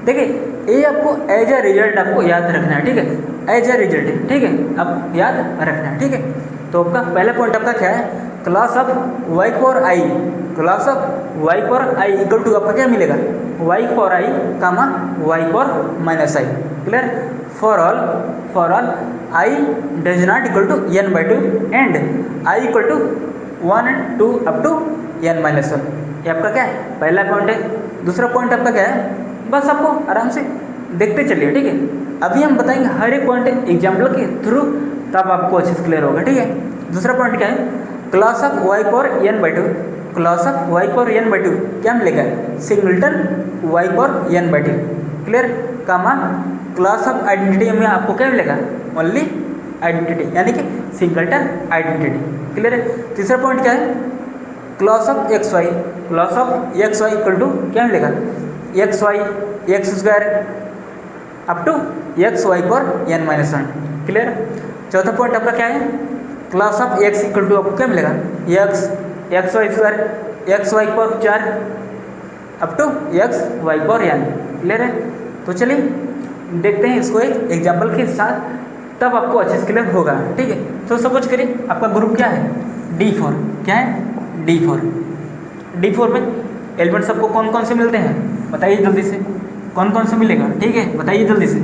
देखिए, ये आपको एज अ रिजल्ट आपको याद रखना है, ठीक है। एज अ रिजल्ट है, ठीक है, अब याद रखना है, ठीक है। तो आपका पहला पॉइंट आपका क्या है, class of y power i, class of y power i equal to आपका क्या मिलेगा, y power i comma y power minus i। Clear? For all i does not equal to n/2 and i equal to 1 and 2 up to n-1। ये आपका क्या है, पहला पॉइंट है। दूसरा पॉइंट आपका क्या है, बस आपको आराम से देखते चलिए, ठीक है। अभी हम बताएंगे हर एक पॉइंट एग्जाम्पल के थ्रू, तब आपको अच्छे से क्लियर होगा, ठीक है। दूसरा पॉइंट क्या है, class of y power n/2, class of y power n/2 क्या मिलेगा, singleton y power n/2। Clear? Comma class of identity में आपको क्या मिलेगा, ओनली आइडेंटिटी, यानी कि सिंगल्टन आइडेंटिटी। क्लियर है? तीसरा पॉइंट क्या है, class of xy, class of xy equal to क्या मिलेगा, xy x² up to xy पर n-1। क्लियर? चौथा पॉइंट आपका क्या है, class of x equal to आपको क्या मिलेगा, xy² xy पर 4 अप टू xy पर n। क्लियर है? तो चलिए देखते हैं इसको एक एग्जाम्पल के साथ, तब आपको अच्छे से क्लियर होगा, ठीक है। तो सपोज करिए आपका ग्रुप क्या है, D4। क्या है, D4 में एलिमेंट्स आपको कौन कौन से मिलते हैं, बताइए जल्दी से, कौन कौन से मिलेगा, ठीक है, बताइए जल्दी से।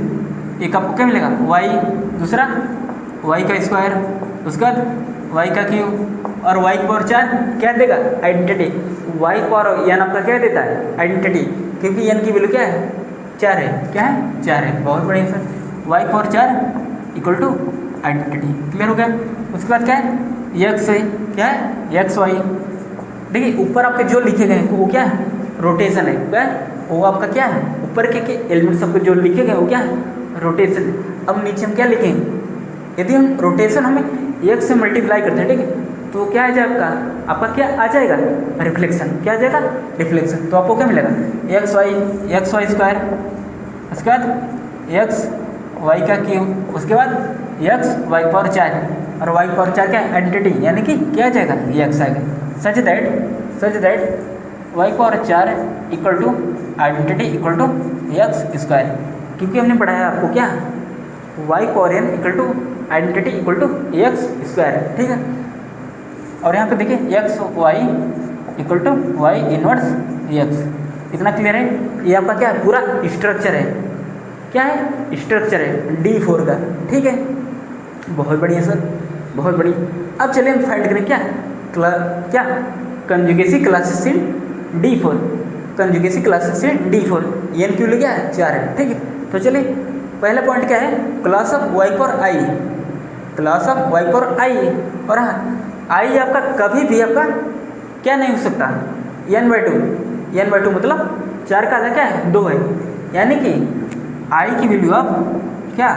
एक आपको क्या मिलेगा, y, दूसरा y का स्क्वायर, उसके बाद y का क्यूब, और y पावर 4 क्या देगा, आइडेंटिटी। y पावर n आपका क्या देता है, आइडेंटिटी, क्योंकि n की वैल्यू क्या है, 4 है। क्या है, 4 है। बहुत बढ़िया sir, y power 4 equal to identity. Clear हो गया? उसके बाद क्या है, x है, क्या है, xy। देखिए ऊपर आपके जो लिखे गए हैं वो क्या है, रोटेशन है। क्या है वो आपका, क्या है, ऊपर के एलिमेंट्स आपके जो लिखे गए वो क्या है, रोटेशन। अब नीचे हम क्या लिखेंगे, यदि हम रोटेशन हमें 1 से मल्टीप्लाई करते हैं, ठीक है, तो क्या आ जाएगा आपका क्या आ जाएगा, रिफ्लेक्शन। क्या आ जाएगा, रिफ्लेक्शन। तो आपको क्या मिलेगा, xy स्क्वायर, उसके बाद xy का क्यूब, उसके बाद xy पावर 4, और y पावर 4 क्या है, आइडेंटिटी, यानी कि क्या आ जाएगा, ये x आएगा। Such that y power 4 equal to identity equal to x square, क्योंकि हमने पढ़ाया आपको क्या, y power n equal to identity equal to x square, ठीक है। और यहाँ पे देखिए xy equal to y inverse x। इतना क्लियर है? ये आपका क्या है, पूरा स्ट्रक्चर है। क्या है, स्ट्रक्चर है D4 का, ठीक है। बहुत बढ़िया सर, बहुत बढ़िया। अब चलिए हम फाइंड करें क्या conjugacy classes in D4, conjugacy classes in D4। n क्यों लिया है, 4 है, ठीक है। तो चलिए पहला पॉइंट क्या है, class of y power i, class of y power i, और हाँ i आपका कभी भी आपका क्या नहीं हो सकता, n/2 मतलब 4 का आधा क्या है, 2 है, यानी कि i की वैल्यू आप क्या,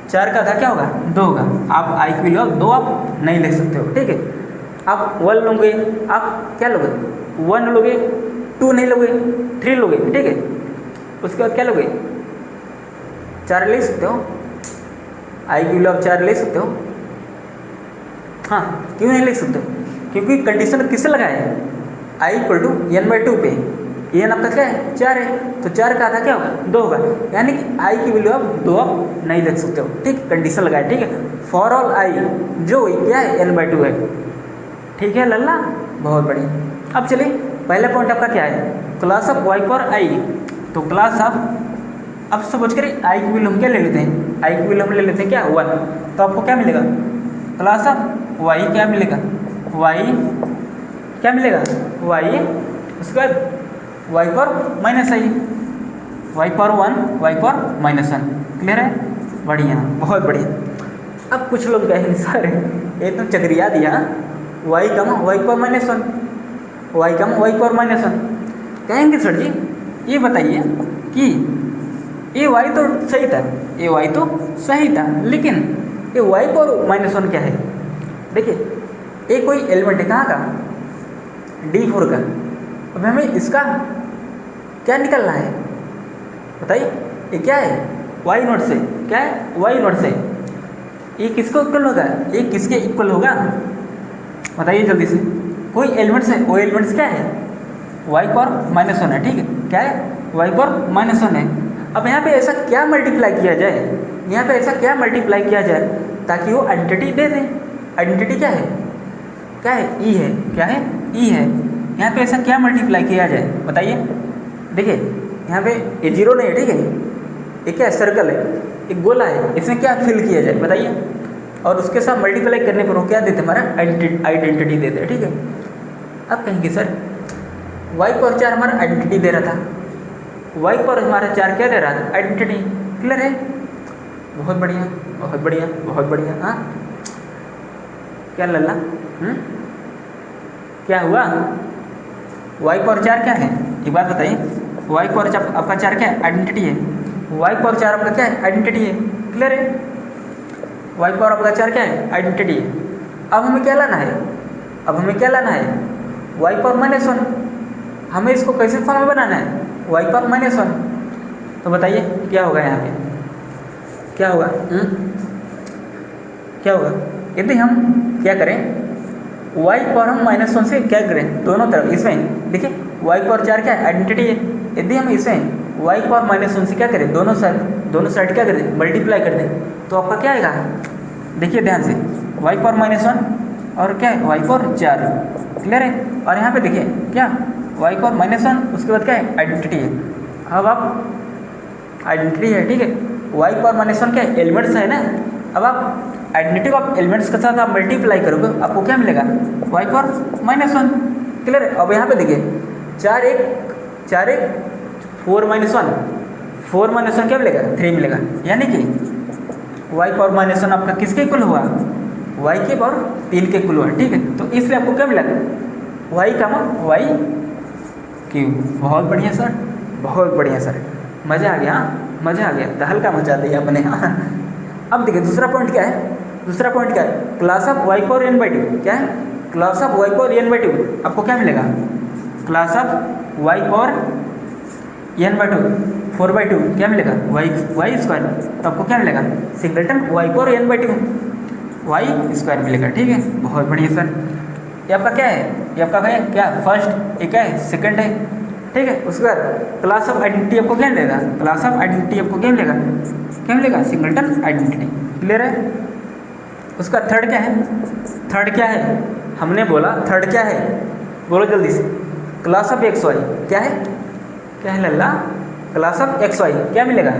4 का आधा क्या होगा, 2 होगा। आप i की वैल्यू आप 2 आप नहीं ले सकते हो, ठीक है। आप 1 लोगे, आप क्या लोगे, 1 लोगे, 2 नहीं लोगे, 3 लोगे, ठीक है। उसके बाद क्या लोगे, 4 ले सकते हो, आई की वैल्यू आप 4 ले सकते हो। हाँ, क्यों नहीं ले सकते हो, क्योंकि कंडीशन किससे लगाए हैं, आई इक्वल टू n/2 पे, एन आपका क्या है 4 है, तो 4 का आधा क्या होगा 2 होगा, यानी कि आई की वैल्यू आप 2 आप नहीं देख सकते हो, ठीक, कंडीशन लगाए, ठीक है। फॉर ऑल आई जो क्या है n/2 है, ठीक है लल्ला, बहुत बढ़िया। अब चलिए पहला पॉइंट आपका क्या है, क्लास ऑफ वाई पर आई, तो क्लास ऑफ, अब सपोज करिए आई की वैल्यू हम क्या ले लेते हैं, आई की वैल्यू हम ले लेते हैं क्या 1, तो आपको क्या मिलेगा, क्लास ऑफ वाई क्या मिलेगा, वाई क्या मिलेगा, वाई, उसके बाद वाई पर माइनस आई, वाई पर 1, वाई पर -1, क्लियर है, बढ़िया, बहुत बढ़िया। अब कुछ लोग कहेंगे सर ये तो चक्रिया दिया, वाई कम वाई पर -1, वाई कम वाई पर -1, कहेंगे सर जी ये बताइए कि ये वाई तो सही था, ये वाई तो सही था, लेकिन ये वाई पर -1 क्या है, देखिए ये कोई एलिमेंट है कहाँ का, D4 का। अब हमें इसका क्या निकलना है बताइए, ये क्या है वाई नोट से, क्या है वाई नोट से, ये किसको इक्वल होगा, ये किसके इक्वल होगा बताइए जल्दी से, कोई एलिमेंट्स है, वो एलिमेंट्स क्या है वाई पर -1 है, ठीक है, क्या है वाई पर -1 है। अब यहाँ पे ऐसा क्या मल्टीप्लाई किया जाए, यहाँ पे ऐसा क्या मल्टीप्लाई किया जाए ताकि वो आइडेंटिटी दे दें, आइडेंटिटी क्या है, क्या है ई है, क्या है ई है, यहाँ पे ऐसा क्या मल्टीप्लाई किया जाए बताइए। देखिए यहाँ पे ये 0 नहीं है, ठीक है, ये क्या है सर्कल है, एक गोला है, इसमें क्या फिल किया जाए बताइए, और उसके साथ मल्टीप्लाई करने पर वो क्या देते हमारा आइडेंटिटी देते हैं, ठीक है। अब कहेंगे सर वाई पर 4 हमारा आइडेंटिटी दे रहा था, वाई पर हमारा 4 क्या दे रहा था आइडेंटिटी, क्लियर है, बहुत बढ़िया, बहुत बढ़िया, बहुत बढ़िया। हाँ क्या लल्ला, क्या हुआ, वाई पर 4 क्या है, एक बात बताइए, वाई पर आपका 4 क्या है आइडेंटिटी है, वाई पर 4 आपका क्या है आइडेंटिटी है, क्लियर है, वाई पर आपका 4 क्या है आइडेंटिटी है। अब हमें क्या लाना है, अब हमें क्या लाना है वाई पर -1, हमें इसको कैसे फॉर्म में बनाना है वाई पर -1, तो बताइए क्या होगा यहाँ पे, क्या होगा, क्या होगा यदि हम क्या करें y पर हम -1 से क्या करें दोनों तरफ, इसमें देखिए y पर 4 क्या है आइडेंटिटी है, यदि हम इसमें y पर -1 से क्या करें दोनों साइड क्या करें मल्टीप्लाई कर दें, तो आपका क्या आएगा, देखिए ध्यान से y पर -1 और क्या है y पर 4, क्लियर है, और यहाँ पे देखिए क्या y पर -1 उसके बाद क्या है आइडेंटिटी है। अब आप आइडेंटिटी है, ठीक है, y पर -1 क्या है एलिमेंट्स है ना, अब आप आइडेंटिटी को आप एलिमेंट्स के साथ आप मल्टीप्लाई करोगे आपको क्या मिलेगा y पर -1, क्लियर है। अब यहाँ पे देखिए 4 1 4 1 4 -1 क्या मिलेगा 3 मिलेगा, यानी कि y पर -1 आपका किसके इक्वल हुआ y के पावर 3 के इक्वल हुआ, ठीक है, तो इसलिए आपको क्या मिला y y क्यूब। बहुत बढ़िया सर, बहुत बढ़िया सर, मज़ा आ गया, मज़ा आ गया, तो हल्का मचा दिया अपने। अब देखिए दूसरा पॉइंट क्या है, दूसरा पॉइंट क्या है, क्लास ऑफ y पर n/2, क्या है क्लास ऑफ y पर n/2, आपको क्या मिलेगा क्लास ऑफ y पर n/2 4/2 क्या मिलेगा y स्क्वायर, तो आपको क्या मिलेगा सिंगलटन y पर n/2 y स्क्वायर मिलेगा, ठीक है, बहुत बढ़िया सर। ये आपका क्या है, ये आपका है क्या फर्स्ट, ये क्या है सेकंड है, ठीक है। उसके बाद क्लास ऑफ आइडेंटिटी आपको क्या मिलेगा, क्लास ऑफ आइडेंटिटी आपको क्या मिलेगा, क्या मिलेगा सिंगलटन आइडेंटिटी, क्लियर है। उसका थर्ड क्या है, थर्ड क्या है, हमने बोला थर्ड क्या है, बोलो जल्दी से, क्लास ऑफ एक्स वाई क्या है, क्या है लल्ला, क्लास ऑफ एक्स वाई क्या मिलेगा,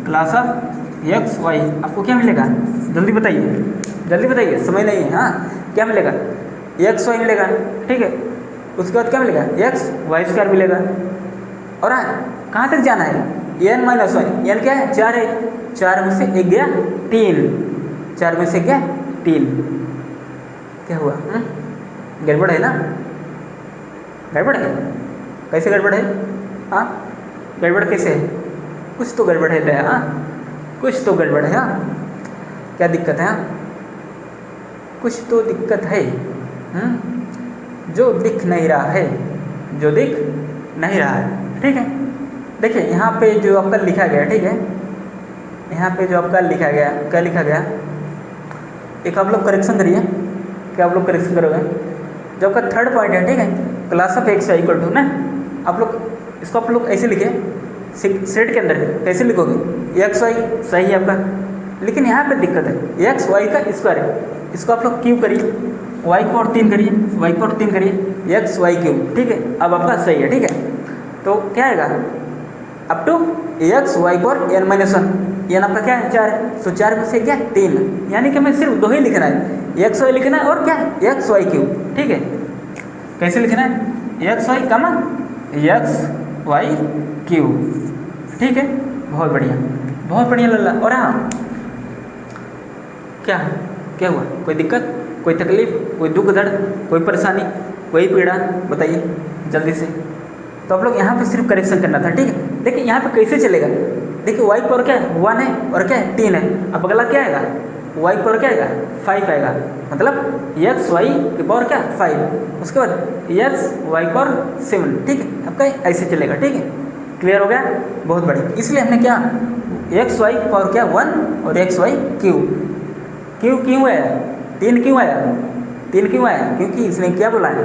क्लास ऑफ एक्स वाई आपको क्या मिलेगा, जल्दी बताइए, जल्दी बताइए, समय नहीं है, हाँ क्या मिलेगा एक्स वाई मिलेगा, ठीक है। उसके बाद क्या मिलेगा एक्स वाई स्क्वायर मिलेगा, और हाँ कहाँ तक जाना है n - 1, n क्या है 4 है, 4 में से 1 गया 3, 4 में से क्या 3, क्या हुआ गड़बड़ है ना, गड़बड़ है, कैसे गड़बड़ है, हाँ गड़बड़ कैसे है, कुछ तो गड़बड़ है दया, हाँ कुछ तो गड़बड़ है, हाँ क्या दिक्कत है, हाँ कुछ तो दिक्कत है, जो दिख नहीं रहा है, जो दिख नहीं रहा है, ठीक है। देखिए यहाँ पे जो आपका लिखा गया, ठीक है, यहाँ पे जो आपका लिखा गया, क्या लिखा गया, एक आप लोग करेक्शन करिए। क्या आप लोग करेक्शन करोगे? जो आपका थर्ड पॉइंट है, ठीक है, class of X equal to ना, आप लोग इसको आप लोग ऐसे लिखे सेट के अंदर कैसे लिखोगे, एक्स वाई सही है आपका, लेकिन यहाँ पे दिक्कत है, एक्स वाई का स्क्वायर है, इसको आप लोग क्यूब करिए, वाई को और 3 करिए, वाई को और 3 करिए, एक्स वाई क्यूब, ठीक है। अब आपका सही है, ठीक है। तो क्या आएगा, अप टू एक्स वाई पर एन माइनस 1, एन आपका क्या है 4 है, तो 4 में से क्या है 3, यानी कि हमें सिर्फ 2 ही लिखना है, एक्स वाई लिखना है और क्या है एक्स वाई क्यूब, ठीक है। कैसे लिखना है, X Y comma X Y cube, ठीक है। बहुत बढ़िया, बहुत बढ़िया लल्ला। और हाँ, क्या क्या हुआ, कोई दिक्कत, कोई तकलीफ, कोई दुख दर्द, कोई परेशानी, कोई पीड़ा, बताइए जल्दी से। तो आप लोग यहाँ पे सिर्फ करेक्शन करना था, ठीक है। देखिए यहाँ पे कैसे चलेगा, देखिए वाई पर क्या है 1 है और क्या है 3 है, अब अगला क्या आएगा, वाई पर क्या आएगा 5 आएगा, मतलब एक्स वाई के पावर क्या 5, उसके बाद एक्स वाई पर 7, ठीक है। आपका ऐसे चलेगा, ठीक है। क्लियर हो गया, बहुत बढ़िया। इसलिए हमने क्या एक्स वाई पावर क्या 1 और एक्स वाई क्यूब, क्यों आया 3 क्यों आया, 3 क्यों आया, क्योंकि इसने क्या बोला है,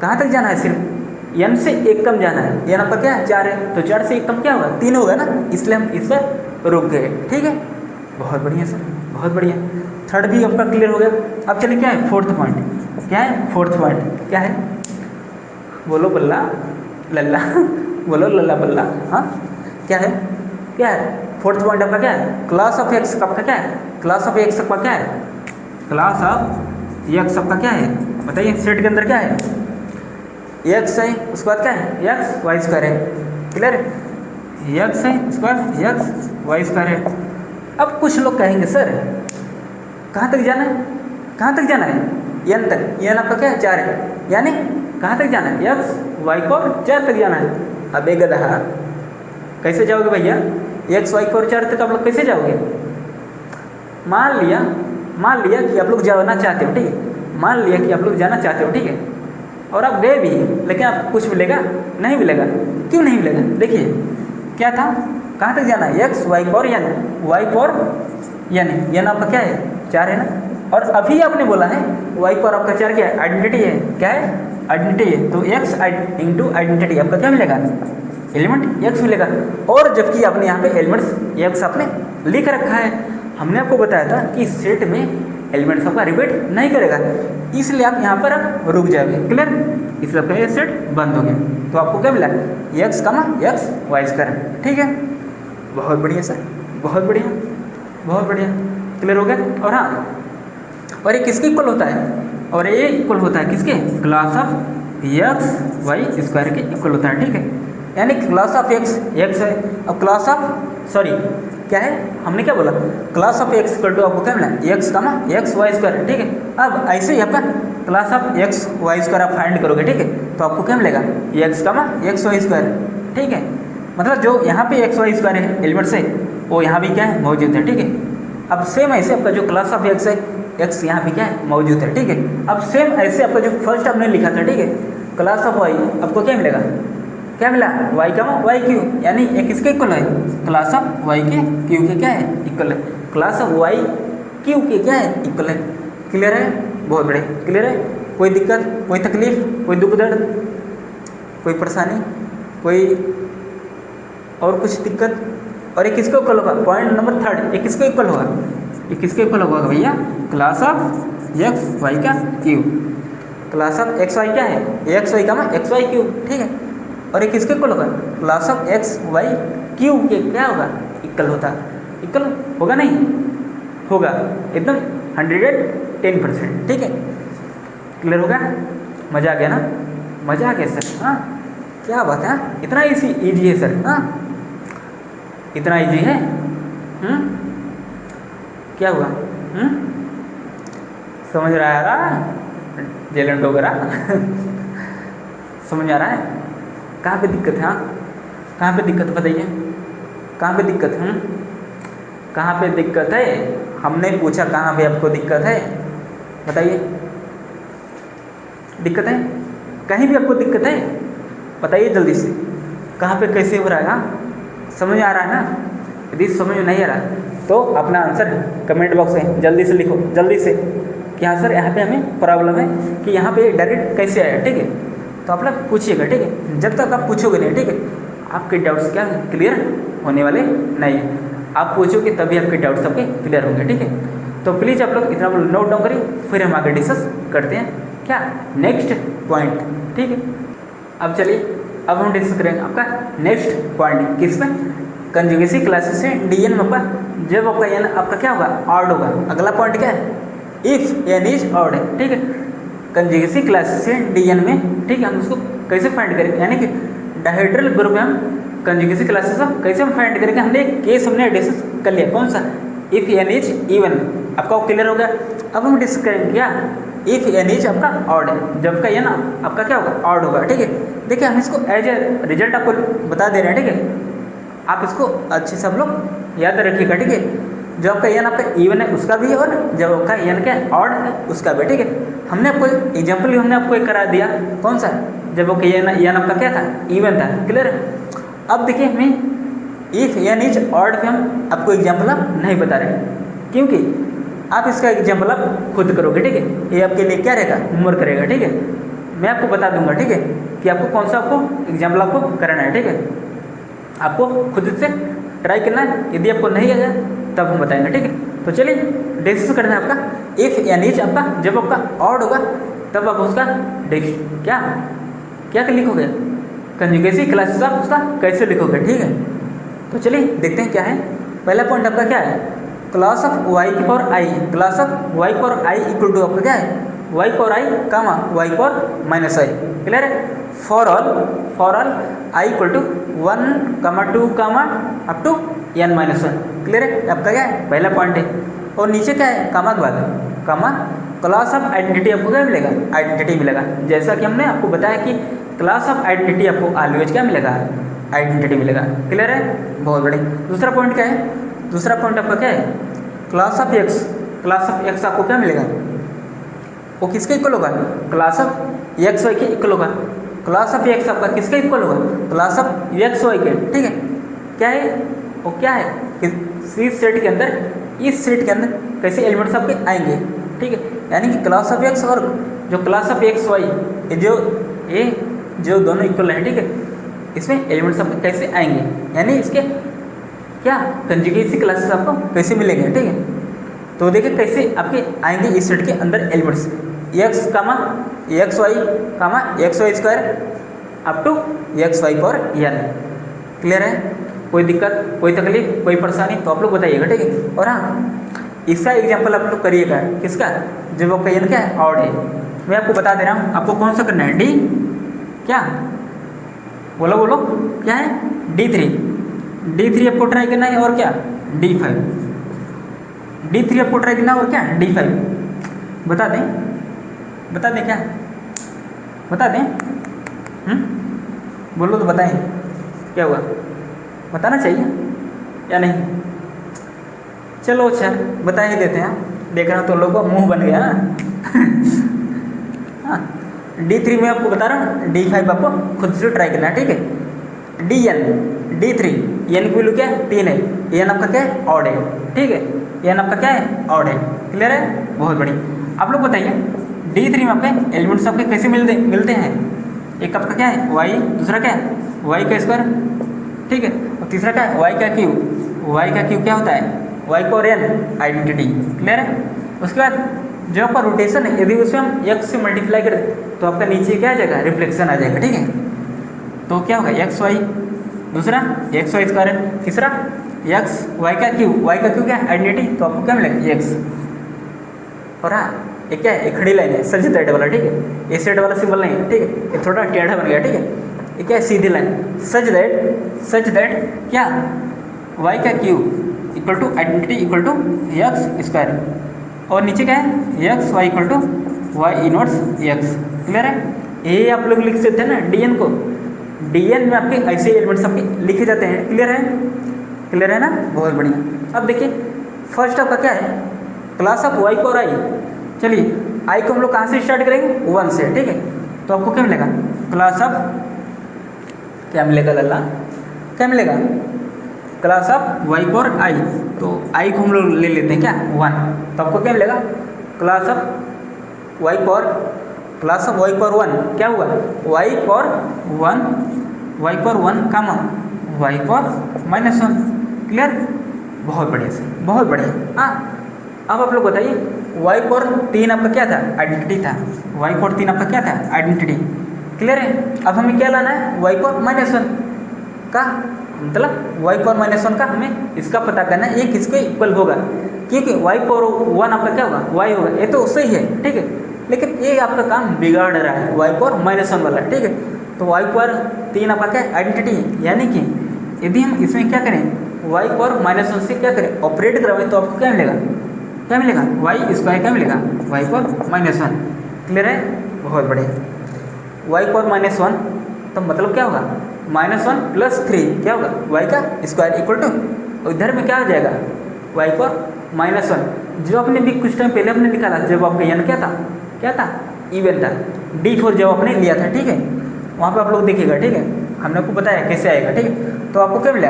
कहाँ तक जाना है, सिर्फ n से 1 कम जाना है, n आपका क्या है 4 है, तो 4 से 1 कम क्या होगा 3 होगा ना, इसलिए हम इस पर रुक गए, ठीक है। बहुत बढ़िया सर, बहुत बढ़िया। थर्ड भी आपका क्लियर हो गया। अब चलिए क्या है फोर्थ पॉइंट, क्या है फोर्थ पॉइंट, क्या है, बोलो बल्ला लल्ला बोलो लल्ला बल्ला, हाँ क्या है, क्या है फोर्थ पॉइंट आपका क्या है, क्लास ऑफ एक्स आपका क्या है, क्लास ऑफ एक्स आपका क्या है, क्लास ऑफ एक्स आपका क्या है, बताइए सेट के अंदर क्या है, एक्स है, उसके बाद क्या है एक्स वाई स्क्वायर है, क्लियर, एक्स है उसके बाद एक्स वाई स्क्वायर है। अब कुछ लोग कहेंगे सर कहाँ तक जाना है, कहाँ तक जाना है, एन तक, एन आपका क्या है 4 है, यानी कहाँ तक जाना है एक्स वाई को 4 तक जाना है। अब एक गधा, कैसे जाओगे भैया, एक्स वाई को 4 तक आप लोग कैसे जाओगे, मान लिया कि आप लोग जाना चाहते हो, ठीक है, मान लिया कि आप लोग जाना चाहते हो, ठीक है, और आप गए भी, लेकिन आपको कुछ मिलेगा नहीं मिलेगा, क्यों नहीं मिलेगा, देखिए क्या था, कहाँ तक जाना है एक्स वाई पर एन, वाई पर एन, एन आपका क्या है 4 है ना, और अभी आपने बोला है वाई पर आपका 4 क्या है आइडेंटिटी है, क्या है आइडेंटिटी है, तो एक्स इंटू आइडेंटिटी आपका क्या मिलेगा, एलिमेंट एक्स मिलेगा। और जबकि आपने यहाँ पे एलिमेंट्स एक्स आपने लिख रखा है, हमने आपको बताया था कि सेट में एलिमेंट्स आपका रिपीट नहीं करेगा, इसलिए आप यहाँ पर आप रुक जाओगे, क्लियर, इसलिए आपका ये सेट बंद हो गया। तो आपको क्या मिला एक्स कमा एक्स वाई स्क्वायर, ठीक है। बहुत बढ़िया सर, बहुत बढ़िया, बहुत बढ़िया, क्लियर हो गया। और हाँ, और ये किसके इक्वल होता है, और ये इक्वल होता है किसके, class of X Y square के इक्वल होता है, ठीक है। यानी क्लास ऑफ एक्स एक्स है, अब क्लास ऑफ सॉरी क्या है, हमने क्या बोला class of X equal to आपको क्या मिला एक्स कमा एक्स वाई स्क्वायर, ठीक है। अब ऐसे ही आपका class of X Y square आप फाइंड करोगे, ठीक है, तो आपको क्या मिलेगा एक्स कमा एक्स वाई स्क्वायर, ठीक है। मतलब जो यहाँ पे एक्स वाई स्क्वायर है एलिमेंट से, वो यहाँ भी क्या है मौजूद है, ठीक है। अब सेम ऐसे आपका जो क्लास ऑफ एक्स है, एक्स यहाँ भी क्या है मौजूद है, ठीक है। अब सेम ऐसे आपका जो फर्स्ट आपने लिखा था, ठीक है, क्लास ऑफ वाई, आपको क्या मिलेगा, क्या मिला वाई का वाई क्यू, यानी एक किसके इक्वल है, क्लास ऑफ वाई के क्यू के क्या है इक्वल है, क्लास ऑफ वाई क्यू के क्या है इक्वल है, क्लियर है, बहुत बड़े क्लियर है। कोई दिक्कत, कोई तकलीफ, कोई दुख दर्द, कोई परेशानी, कोई और कुछ दिक्कत, और ये किसके इक्वल होगा, पॉइंट नंबर 3, ये किसके इक्वल होगा, ये किसके इक्वल होगा भैया, क्लास ऑफ एक्स वाई का Q, class of X Y क्या है एक्स वाई का एक्स वाई क्यू, ठीक है। और ये किसके इक्वल होगा, class of X Y Q के क्या होगा इक्वल होता, इक्वल होगा नहीं होगा, एकदम 110%, ठीक है। क्लियर होगा, मज़ा आ गया ना, मज़ा आ गया सर, हाँ क्या बात है, इतना ईजी है सर, हाँ इतना ईजी है, क्या हुआ, समझ रहा है जेलन डोगरा समझ आ रहा है, कहाँ पे दिक्कत है, हाँ कहाँ पे दिक्कत बताइए, कहाँ पे दिक्कत है, कहाँ पे दिक्कत है, हमने पूछा कहाँ पे आपको दिक्कत है, बताइए दिक्कत है, कहीं भी आपको दिक्कत है, बताइए जल्दी से, कहाँ पे कैसे हो रहा है? हाँ, समझ में आ रहा है ना? यदि समझ में नहीं आ रहा तो अपना आंसर कमेंट बॉक्स में जल्दी से लिखो, जल्दी से, कि हाँ सर यहाँ पे हमें प्रॉब्लम है कि यहाँ पे डायरेक्ट कैसे आया, ठीक है? तो आप लोग पूछिएगा, ठीक है? जब तक आप पूछोगे नहीं, ठीक है, आपके डाउट्स क्या क्लियर होने वाले नहीं है। आप पूछोगे तभी आपके डाउट्स आपके क्लियर होंगे, ठीक है? तो प्लीज़ आप लोग इतना नोट डाउन करिए, फिर हम आगे डिस्कस करते हैं क्या नेक्स्ट पॉइंट, ठीक है? अब चलिए, अब हम डिस्कस करेंगे आपका नेक्स्ट पॉइंट किस में, कंजुगेसी क्लासेस से डीएन में आपका जब आपका एन आपका क्या होगा, ऑड होगा। अगला पॉइंट क्या है, इफ एन इज ऑड है, ठीक है? कंजुगेसी क्लासेस से डीएन में, ठीक है, हम उसको कैसे फाइंड करेंगे, यानी कि डायहेड्रल ग्रुप में हम कंजुगेसी क्लासेस कैसे हम फाइंड करेंगे। हमने एक केस हमने डिस्कस कर लिया, कौन सा, इफ एन इज इवन, आपका वो क्लियर हो गया। अब हम डिस्कस करेंगे क्या, इफ एन इज आपका ऑड है, जब का एन आपका क्या होगा, ऑड होगा, ठीक है? देखिए हम इसको एज ए रिजल्ट आपको बता दे रहे हैं, ठीक है? आप इसको अच्छे से आप लोग याद रखिएगा, ठीक है? जो आपका एन आपका इवन है उसका भी है, और जब आपका एन क्या ऑड है उसका भी, ठीक है? हमने आपको एग्जाम्पल हमने आपको एक करा दिया, कौन सा, जब आपका एन आपका क्या था, इवन था, क्लियर है? अब देखिए हमें इफ एन इज ऑड पे हम आपको एग्जाम्पल आप नहीं बता रहे, क्योंकि आप इसका एग्जाम्पल आप खुद करोगे, ठीक है? ये आपके लिए क्या रहेगा, होमवर्क करेगा, ठीक है? मैं आपको बता दूंगा, ठीक है, कि आपको कौन सा आपको एग्जाम्पल आपको कराना है, ठीक है? आपको खुद से ट्राई करना है, यदि आपको नहीं आ जाए तब हम बताएंगे, ठीक है? तो चलिए डिस्कस करना है आपका इफ एन इज आपका जब आपका ऑड होगा तब आप उसका क्या क्या लिखोगे, कंजुगेसी क्लासेस आप उसका कैसे लिखोगे, ठीक है? तो चलिए देखते हैं क्या है। पहला पॉइंट आपका क्या है, क्लास ऑफ वाई की power I, class of Y power I equal to आपका क्या है, Y power I comma Y power minus I, clear है? For all I equal to 1, 2, up to n minus 1, clear है? आपका क्या है, पहला पॉइंट है। और नीचे क्या है, कामा के बाद कामा क्लास ऑफ आइडेंटिटी आपको क्या मिलेगा, आइडेंटिटी मिलेगा, जैसा कि हमने आपको बताया कि क्लास ऑफ आइडेंटिटी आपको ऑलवेज क्या मिलेगा, आइडेंटिटी मिलेगा, क्लियर है? बहुत बढ़िया। दूसरा पॉइंट क्या है, दूसरा पॉइंट आपका क्या है, class of x, class of x आपको क्या मिलेगा, वो किसके इक्वल होगा, क्लास ऑफ एक्स वाई के इक्वल होगा। क्लास ऑफ एक्स आपका किसके इक्वल होगा, क्लास ऑफ एक्स वाई के, ठीक है? क्या है वो, क्या है कि इस सेट के अंदर, इस सेट के अंदर कैसे एलिमेंट्स आपके आएंगे, ठीक है? यानी कि क्लास ऑफ एक्स और जो क्लास ऑफ एक्स वाई ये जो दोनों इक्वल है, ठीक है? इसमें एलिमेंट्स आपके कैसे आएंगे, यानी इसके क्या कंजुगेसी क्लासेस आपको कैसे मिलेंगे, ठीक है? तो देखिए कैसे आपके आएंगे इस सेट के अंदर elements, X comma x Y square up to x Y power N, clear है? कोई दिक्कत, कोई तकलीफ, कोई परेशानी तो आप लोग बताइएगा, ठीक है? और हाँ, इसका एग्जाम्पल आप लोग करिएगा, किसका, जब आपका एन क्या है, ऑड है। मैं आपको बता दे रहा हूँ, आपको कौन सा करना है, डी क्या, बोलो क्या है, D3 आपको ट्राई करना है, और क्या D5 आपको ट्राई करना है, और क्या D5 बता दें क्या, बता दें, बोलो तो बताएं क्या हुआ, बताना चाहिए या नहीं? चलो अच्छा बता ही देते हैं, देख रहा हूँ तो लोगों का मुंह बन गया। हाँ, D3 में आपको बता रहा हूँ, D5 आपको खुद से ट्राई करना है, ठीक है? D3 एन की वैल्यू क्या है, 3 है, एन आपका क्या है, ऑड है, ठीक है? एन आपका क्या है, ऑड है, क्लियर है? बहुत बढ़िया। आप लोग बताइए D3 में आपके एलिमेंट्स आपके कैसे मिलते हैं, एक आपका क्या है, y, दूसरा क्या है, y का स्क्वायर, ठीक है? और तीसरा क्या है, y का क्यूब क्या होता है, y power n identity, clear है? उसके बाद जो आपका रोटेशन है, यदि उसमें हम x से मल्टीप्लाई करें तो आपका नीचे क्या आ जाएगा, रिफ्लेक्शन आ जाएगा, ठीक है? तो क्या होगा, एक्स वाई, दूसरा एक्स वाई स्क्वायर, तीसरा एक्स वाई का क्यूब क्या है, आइडेंटिटी, तो आपको क्या मिलेगा, एक्स। और हाँ, ये क्या है, एक खड़ी लाइन है, सच दैट वाला, ठीक है? ये सेट वाला सिंबल नहीं है, ठीक है? ये थोड़ा टेढ़ा बन गया, ठीक है? ये क्या है, सीधी लाइन, सच दैट क्या, वाई का cube equal to identity equal to X square, और नीचे क्या है, X Y equal to Y inverse X, clear है? ये आप लोग लिख सकते हैं ना, डीएन को, डीएन में आपके ऐसे एलिमेंट्स आपके लिखे जाते हैं, क्लियर है ना? बहुत बढ़िया। अब देखिए फर्स्ट आपका क्या है, क्लास ऑफ वाई पावर आई, चलिए आई को हम लोग कहाँ से स्टार्ट करेंगे, 1 से, ठीक है? तो आपको क्या मिलेगा, क्लास ऑफ क्या मिलेगा लल्ला, क्या मिलेगा, क्लास ऑफ वाई पावर आई, तो आई को हम लोग ले लेते हैं क्या 1, तो आपको क्या मिलेगा class of Y power, class of Y power 1 क्या हुआ Y power 1, Y power 1 comma Y power minus 1। Clear, बहुत बढ़िया से, बहुत बढ़िया। हाँ, अब आप लोग बताइए वाई पावर 3 आपका क्या था, आइडेंटिटी था, वाई पावर 3 आपका क्या था, आइडेंटिटी। क्लियर है, अब हमें क्या लाना है वाई पावर माइनस 1 का, मतलब वाई पावर माइनस 1 का हमें इसका पता करना है ये किसके इक्वल होगा, क्योंकि वाई पावर 1 आपका क्या होगा वाई होगा, ये तो सही है, ठीक है, लेकिन ये आपका काम बिगाड़ रहा है वाई पावर माइनस 1 वाला, ठीक है। तो वाई पावर 3 आपका क्या आइडेंटिटी है, यानी कि यदि हम इसमें क्या करें वाई पावर माइनस 1 से क्या करें ऑपरेट करवाएं तो आपको क्या मिलेगा, क्या मिलेगा वाई स्क्वायर, क्या मिलेगा वाई पावर माइनस 1। क्लियर है, बहुत बढ़िया। वाई पावर माइनस 1 तो मतलब क्या होगा -1 + 3 क्या होगा वाई का स्क्वायर इक्वल टू, इधर में क्या आ जाएगा वाई पावर माइनस 1, जो आपने भी कुछ टाइम पहले आपने निकाला जब आपका यन क्या था इवन था, D4 जब आपने लिया था, ठीक है, वहाँ पे आप लोग देखिएगा, ठीक है, हमने आपको बताया कैसे आएगा, ठीक है। तो आपको क्या मिला,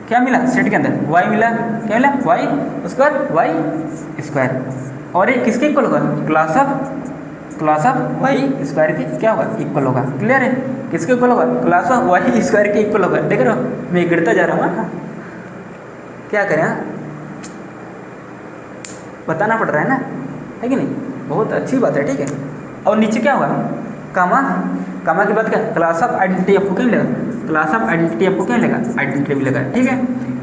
क्या मिला सेट के अंदर y मिला, क्या मिला y, उसके बाद वाई स्क्वायर, और ये किसके इक्वल होगा क्लास ऑफ वाई स्क्वायर के क्या होगा इक्वल होगा। क्लियर है, किसके इक्वल होगा क्लास ऑफ वाई स्क्वायर के इक्वल होगा। देख रहे हो मैं गिरता जा रहा हूँ, क्या करें, बताना पड़ रहा है ना, है कि नहीं, बहुत अच्छी बात है, ठीक है। और नीचे क्या होगा कामा के बाद क्या क्लास ऑफ आइडेंटिटी आपको क्या मिलेगा, क्लास ऑफ आइडेंटिटी आपको क्या मिलेगा आइडेंटिटी मिलेगा, ठीक है।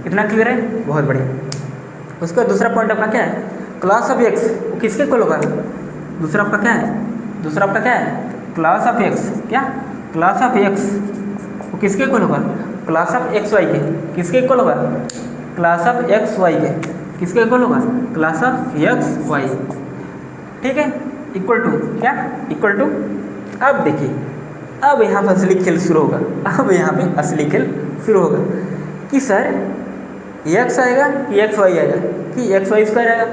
इतना क्लियर है, बहुत बढ़िया। उसका दूसरा पॉइंट आपका क्या है क्लास ऑफ एक्स, किसके इक्वल होगा, दूसरा आपका क्या है क्लास ऑफ एक्स, क्या क्लास ऑफ एक्स वो किसके इक्वल होगा क्लास ऑफ एक्स वाई के, किसके इक्वल होगा क्लास ऑफ एक्स वाई के, किसके इक्वल होगा क्लास ऑफ एक्स वाई, ठीक है, इक्वल टू क्या इक्वल टू। अब देखिए अब यहाँ पर असली खेल शुरू होगा, अब यहाँ पे असली खेल शुरू होगा कि सर एक्स आएगा कि एक्स वाई आएगा कि एक्स वाई स्क्वायर आएगा,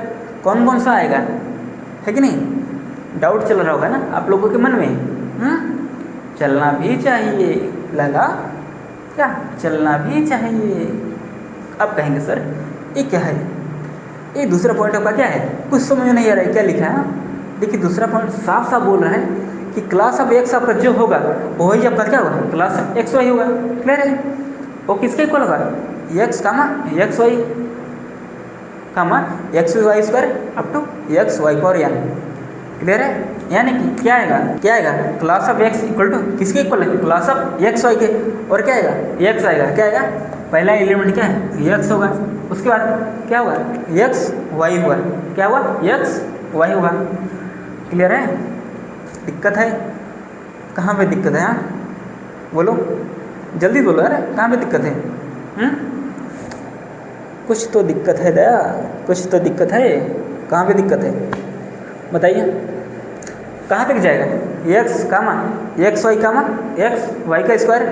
कौन सा आएगा, है कि नहीं, डाउट चल रहा होगा ना आप लोगों के मन में। चलना भी चाहिए, लगा क्या चलना भी चाहिए। अब कहेंगे सर ये क्या है, ये दूसरा पॉइंट आपका क्या है, कुछ समझ नहीं आ रहा है क्या लिखा है। देखिए दूसरा पॉइंट साफ साफ बोल रहा है कि क्लास ऑफ एक्स आपका जो होगा वही आपका क्या होगा क्लास ऑफ एक्स वाई होगा। क्लियर है, वो किसके इक्वल होगा X comma x Y comma x Y square up to x Y power N. Clear है, यानी कि क्या आएगा class of X equal to किसके इक्वल है क्लास ऑफ एक्स वाई के, और क्या आएगा एक्स आएगा, क्या आएगा पहला एलिमेंट क्या है एक्स होगा, उसके बाद क्या होगा एक्स वाई होगा, क्या हुआ एक्स वाई होगा। क्लियर है, दिक्कत है, कहाँ पे दिक्कत है, हाँ बोलो जल्दी बोलो यार, कहाँ पे दिक्कत है, कुछ तो दिक्कत है दया, कुछ तो दिक्कत है, कहाँ पे दिक्कत है बताइए, कहाँ तक जाएगा x comma x Y comma x Y का square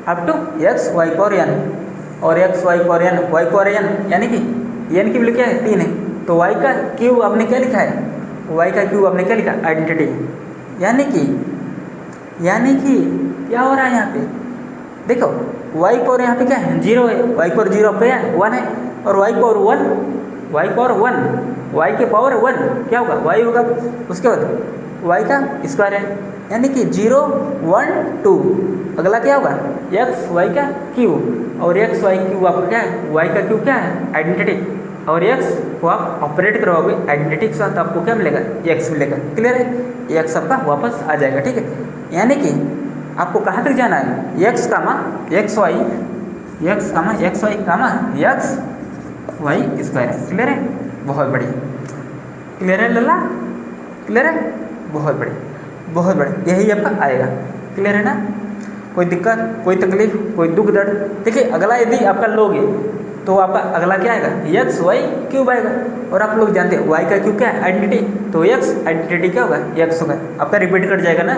up to x Y power n, और x Y power n y power n, यानी कि एन की वैल्यू क्या है 3 है, तो वाई का क्यूब आपने क्या लिखा है, वाई का क्यूब आपने क्या लिखा आइडेंटिटी, यानी कि क्या हो रहा है यहाँ पे देखो वाई पावर यहाँ पे क्या है 0 है, वाई पावर 0 पे 1 है, और वाई पावर 1 वाई के पावर 1 क्या होगा वाई होगा, उसके बाद वाई का स्क्वायर है, यानी कि 0 1 2, अगला क्या होगा एक्स वाई का क्यूब, और एक्स वाई क्यूब आपका क्या है वाई का क्यूब क्या है आइडेंटिटी, और एक्स को आप ऑपरेट करवाओगे आइडेंटिटी के साथ आपको क्या मिलेगा एक्स मिलेगा। क्लियर है, एक्स आपका वापस आ जाएगा, ठीक है, यानी कि आपको कहाँ तक जाना है x comma x Y comma x Y square. Clear है, बहुत बढ़िया, क्लियर है लल्ला, क्लियर है, बहुत बढ़िया, यही आपका आएगा। क्लियर है ना, कोई दिक्कत कोई तकलीफ कोई दुख दर्द। देखिए अगला यदि आपका लोगे तो आपका अगला क्या आएगा एक्स वाई क्यूब आएगा, और आप लोग जानते हैं वाई का क्यूब क्या है आइडेंटिटी, तो एक्स आइडेंटिटी क्या होगा एक्स होगा, आपका रिपीट कर जाएगा ना,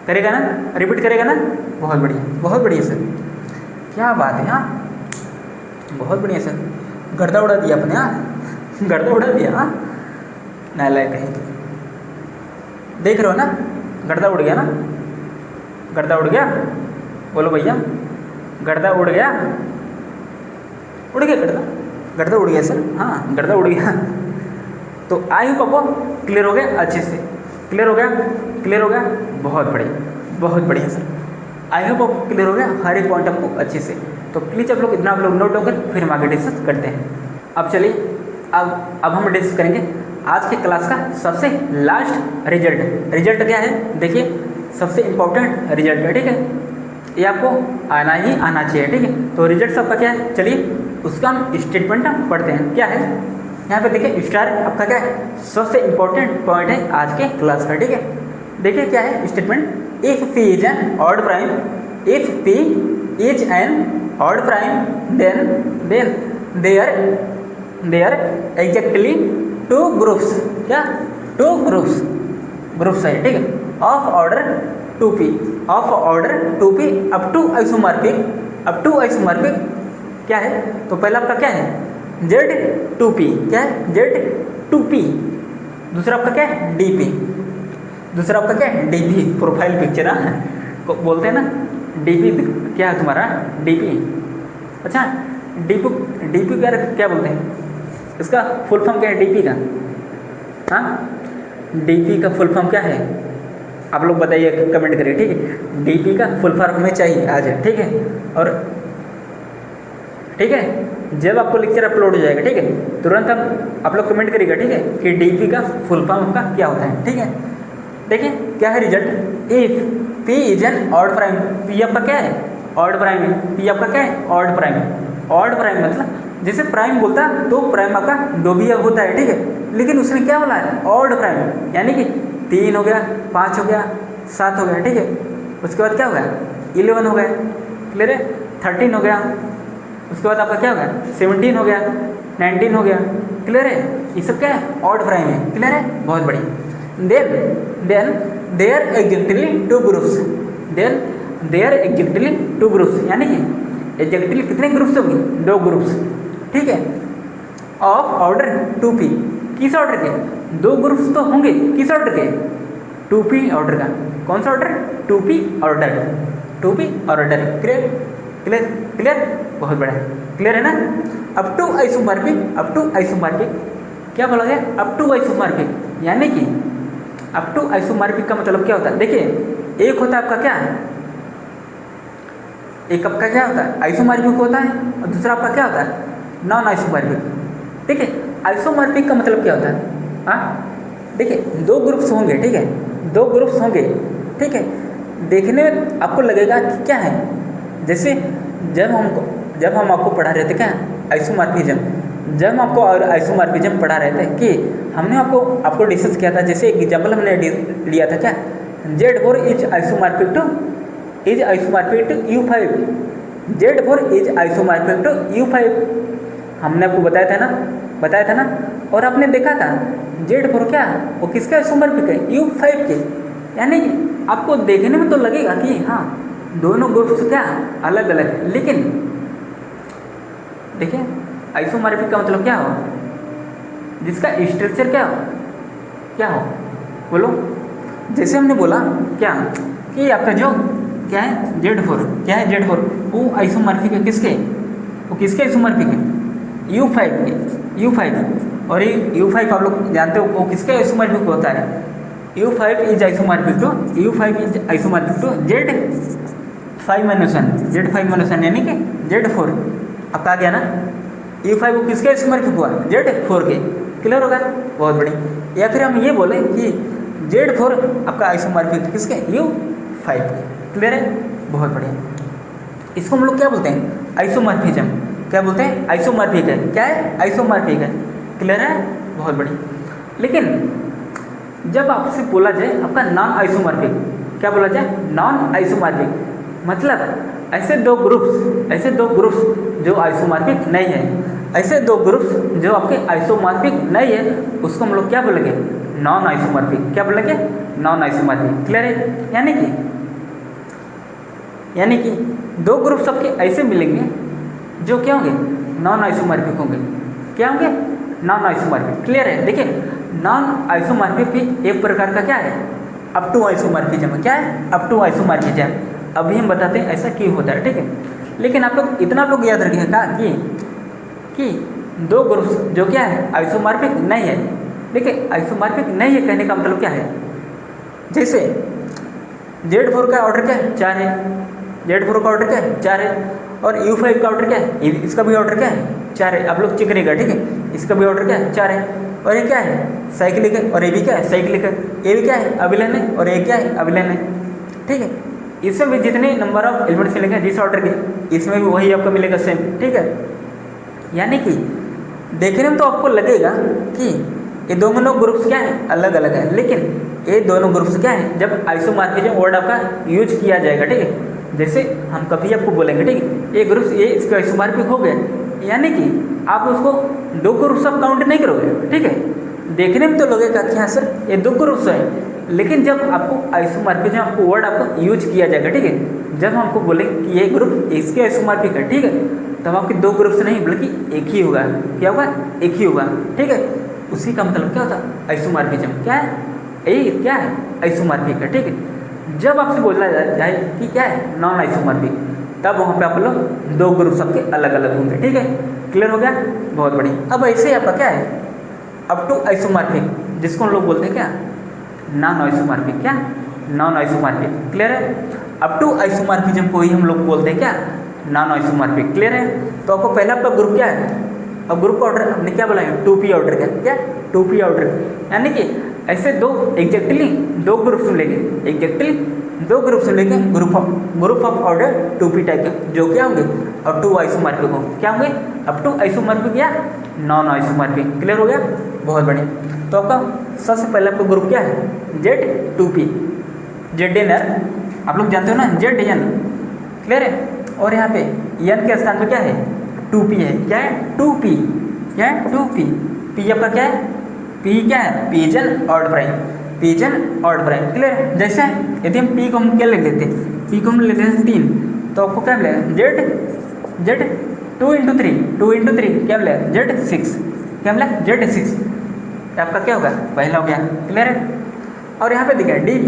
करेगा ना, रिपीट करेगा ना, बहुत बढ़िया सर, क्या बात है, हाँ बहुत बढ़िया सर, गर्दा उड़ा दिया अपने, हाँ गर्दा उड़ा दिया, हाँ नालायक कहीं, देख रहे हो ना गर्दा उड़ गया ना, गर्दा उड़ गया, बोलो भैया, गर्दा उड़ गया, उड़ गया गर्दा, गर्दा उड़ गया सर, हाँ गर्दा उड़ गया। तो आई होप आपको क्लियर हो गया अच्छे से, क्लियर हो गया, क्लियर हो गया, बहुत बढ़िया, बहुत बढ़िया सर। आई होप आपको क्लियर हो गया हर एक पॉइंट आपको अच्छे से। तो प्लीज़ आप लोग इतना आप लोग नोट होकर फिर हम आगे डिस्कस करते हैं। अब चलिए अब हम डिस्कस करेंगे आज के क्लास का सबसे लास्ट रिजल्ट। रिजल्ट क्या है देखिए, सबसे इम्पोर्टेंट रिजल्ट है, ठीक है, ये आपको आना ही आना चाहिए, ठीक है। तो रिजल्ट आपका क्या है, चलिए उसका हम स्टेटमेंट पढ़ते हैं। क्या है यहाँ पे देखिए, स्टार आपका क्या है, सबसे इम्पोर्टेंट पॉइंट है आज के क्लास का, ठीक है। देखिए क्या है statement, if P is an odd prime, if P is an odd prime then there exactly two groups, क्या टू ग्रुप्स है, ठीक है, of order 2p, of order 2p up to isomorphic क्या है। तो पहला आपका क्या है Z2p, क्या है Z2p, दूसरा आपका क्या है DP, दूसरा आपका क्या है DP, प्रोफाइल पिक्चर, हाँ बोलते हैं ना DP, क्या है तुम्हारा DP, अच्छा DP क्या बोलते हैं, इसका फुल फॉर्म क्या है DP का, हाँ DP का फुल फॉर्म क्या है आप लोग बताइए, कमेंट करिए, ठीक है। DP का फुल फॉर्म हमें चाहिए आज, ठीक है, और ठीक है जब आपको लेक्चर अपलोड हो जाएगा, ठीक है, तुरंत हम आप लोग कमेंट करिएगा, ठीक है, कि DP का फुल फॉर्म का क्या होता है, ठीक है। देखिए क्या है result, if P is an odd prime, P आपका क्या है ऑड प्राइम है, P आपका क्या है ऑड प्राइम, ऑड प्राइम मतलब जैसे प्राइम बोलता है तो प्राइम आपका दो भी होता है, ठीक है, लेकिन उसने क्या बोला है ऑड प्राइम, यानी कि 3 हो गया, 5 हो गया, 7 हो गया, ठीक है, उसके बाद क्या हो गया 11 हो गया, क्लियर है, 13 हो गया, उसके बाद आपका क्या हो गया 17 हो गया, 19 हो गया, क्लियर है, ये सब क्या है ऑड प्राइम है, क्लियर है, बहुत बढ़िया। Then there exactly two groups, there exactly two groups, यानी कि एग्जैक्टली कितने ग्रुप्स होंगे 2 ग्रुप्स, ठीक है, ऑफ ऑर्डर 2p, किस ऑर्डर के 2 ग्रुप्स तो होंगे, किस ऑर्डर के 2p ऑर्डर का, कौन सा order 2p order, 2p order, clear clear clear, बहुत बड़ा क्लियर है ना। अप टू आइसोमॉर्फिक क्या बोला गया, अप टू आइसोमॉर्फिक, यानी कि अप टू आइसोमॉर्फिक का मतलब क्या होता है, देखिए एक होता है आपका क्या, एक आपका क्या होता है आइसोमॉर्फिक होता है, और दूसरा आपका क्या होता है नॉन आइसोमॉर्फिक, ठीक है। आइसोमॉर्फिक का मतलब क्या होता है, हाँ देखिए 2 ग्रुप्स होंगे, ठीक है, 2 ग्रुप्स होंगे, ठीक है, देखने में आपको लगेगा कि क्या है, जैसे जब हम आपको पढ़ा रहे थे क्या आइसोमॉर्फिज्म, जब हम आपको आइसोमॉर्फिज्म पढ़ा रहे थे कि हमने आपको डिस्कस किया था, जैसे एग्जाम्पल हमने लिया था क्या Z4 is isomorphic to U5, Z4 is isomorphic to U5, हमने आपको बताया था ना, और आपने देखा था Z4 क्या वो किसका आइसोमॉर्फिक है U5 के, यानी कि आपको देखने में तो लगेगा कि हाँ दोनों ग्रुप्स क्या अलग अलग है, लेकिन देखिए आइसोमॉर्फिक का मतलब क्या हो, जिसका स्ट्रक्चर क्या हो बोलो, जैसे हमने बोला क्या कि आपका जो क्या है Z4, क्या है Z4 वो आइसोमॉर्फिक है किसके, वो किसके आइसोमॉर्फिक है U5 के, U5, और ये U5 आप लोग जानते हो वो किसके आइसोमॉर्फिक होता है, U5 is isomorphic to Z5-1, यानी कि Z4 आपका आ गया ना, U5 को किसके आइसोमॉर्फिक हुआ Z4 के, क्लियर होगा, बहुत बड़ी। या फिर हम ये बोलें कि Z4 आपका आइसोमॉर्फिक किसके U5 के, क्लियर है, बहुत बढ़िया। इसको हम लोग क्या बोलते हैं आइसोमॉर्फिज्म, क्या बोलते हैं आइसोमॉर्फिक है, क्या है आइसोमॉर्फिक है, क्लियर है, बहुत बड़ी। लेकिन जब आपसे बोला जाए आपका नॉन आइसोमॉर्फिक, क्या बोला जाए नॉन आइसोमॉर्फिक, मतलब ऐसे दो ग्रुप्स जो आइसोमॉर्फिक नहीं है, ऐसे 2 ग्रुप्स जो आपके आइसोमॉर्फिक नहीं है, उसको हम लोग क्या बोलेंगे नॉन आइसोमॉर्फिक, क्या बोलेंगे नॉन आइसोमॉर्फिक, क्लियर है। यानी कि 2 ग्रुप्स सबके ऐसे मिलेंगे जो क्या होंगे नॉन आइसोमॉर्फिक होंगे, क्या होंगे नॉन आइसोमॉर्फिक, क्लियर है। देखिए नॉन आइसोमॉर्फिक भी एक प्रकार का क्या है अप टू आइसोमॉर्फिज्म। क्या है? Up to isomorphism. अभी हम बताते हैं ऐसा क्यों होता है, ठीक है। लेकिन आप लोग इतना लोग याद रखिएगा कि दो ग्रुप्स जो क्या है आइसोमॉर्फिक नहीं है। देखिए आइसोमॉर्फिक नहीं है कहने का मतलब क्या है, जैसे Z4 का ऑर्डर क्या है 4 है, Z4 का ऑर्डर क्या है 4 है, और U5 का ऑर्डर क्या है, इसका भी ऑर्डर क्या है 4 है। आप लोग चेक करेगा, ठीक है। इसका भी ऑर्डर क्या है 4 है, और ये क्या है साइक्लिक है, और ये भी क्या है साइक्लिक है। ये भी क्या है अभिलन है, और ये क्या है अभिलन है, ठीक है। इसमें भी जितने नंबर ऑफ एलिमेंट्स मिलेंगे जिस ऑर्डर के, इसमें भी वही आपको मिलेगा सेम, ठीक है। यानी कि देखने में तो आपको लगेगा कि ये दोनों ग्रुप्स क्या है अलग अलग है, लेकिन ये दोनों ग्रुप्स क्या है जब आइसोमॉर्फिज्म वर्ड आपका यूज किया जाएगा, ठीक है। जैसे हम कभी आपको बोलेंगे, ठीक है, ये ग्रुप्स ये इसका आइसोमॉर्फिक हो गया, यानी कि आप उसको दो ग्रुप्स आप काउंट नहीं करोगे, ठीक है। देखने में तो लगेगा कि हाँ सर ये दो ग्रुप्स है, लेकिन जब आपको आइसोमॉर्फिज्म आपको वर्ड आपको यूज किया जाएगा, ठीक है, जब हमको बोलेंगे कि ये ग्रुप इसके आइसोमॉर्फिक है, ठीक है, तब आपके दो ग्रुप्स नहीं बल्कि एक ही होगा। क्या होगा? एक ही होगा, ठीक है। उसी का मतलब क्या होता है आइसोमॉर्फिज्म। क्या है? यही क्या है आइसोमॉर्फिक है, ठीक है। जब आपसे बोला जाए कि क्या है नॉन आइसोमॉर्फिक, तब वहाँ पे आप लोग दो ग्रुप्स आपके अलग अलग होंगे, ठीक है। क्लियर हो गया? बहुत बढ़िया। अब ऐसे आपका क्या है अप टू आइसोमॉर्फिक, जिसको हम लोग बोलते हैं क्या नॉन आइसोमॉर्फिक। क्या? Non isomorphic. क्लियर है? अप टू आइसोमॉर्फिज्म को ही हम लोग बोलते हैं क्या नॉन आइसोमॉर्फिक। क्लियर है? तो आपको पहला आपका ग्रुप क्या है, अब ग्रुप का ऑर्डर हमने क्या बोला है 2p ऑर्डर का। क्या? 2p ऑर्डर, यानी कि ऐसे दो एग्जैक्टली दो ग्रुप्स मिलेंगे, एग्जैक्टली दो ग्रुप्स मिलेंगे group of order 2p type के, जो क्या होंगे अप टू आइसोमॉर्फिक हो। क्या होंगे? अप टू आइसोमॉर्फिक या नॉन आइसोमॉर्फिक। क्लियर हो गया? बहुत बढ़िया। तो आपका सबसे पहले आपका ग्रुप क्या है Z2p, ZNR आप लोग जानते हो ना ZN। क्लियर है? और यहाँ पे n के स्थान पे क्या है 2p है। क्या है? 2p। क्या है? 2p। p आपका क्या है? p क्या है pigeon odd prime, pigeon odd prime. Clear? जैसे यदि हम p को हम क्या लिख देते हैं, p को हम लिख देते हैं 3, तो आपको क्या मिलेगा z 2 × 3, 2 × 3 क्या मिलेगा Z6। क्या मिला Z6। आपका क्या होगा पहला हो गया। क्लियर है? और यहाँ पे देखिए DP,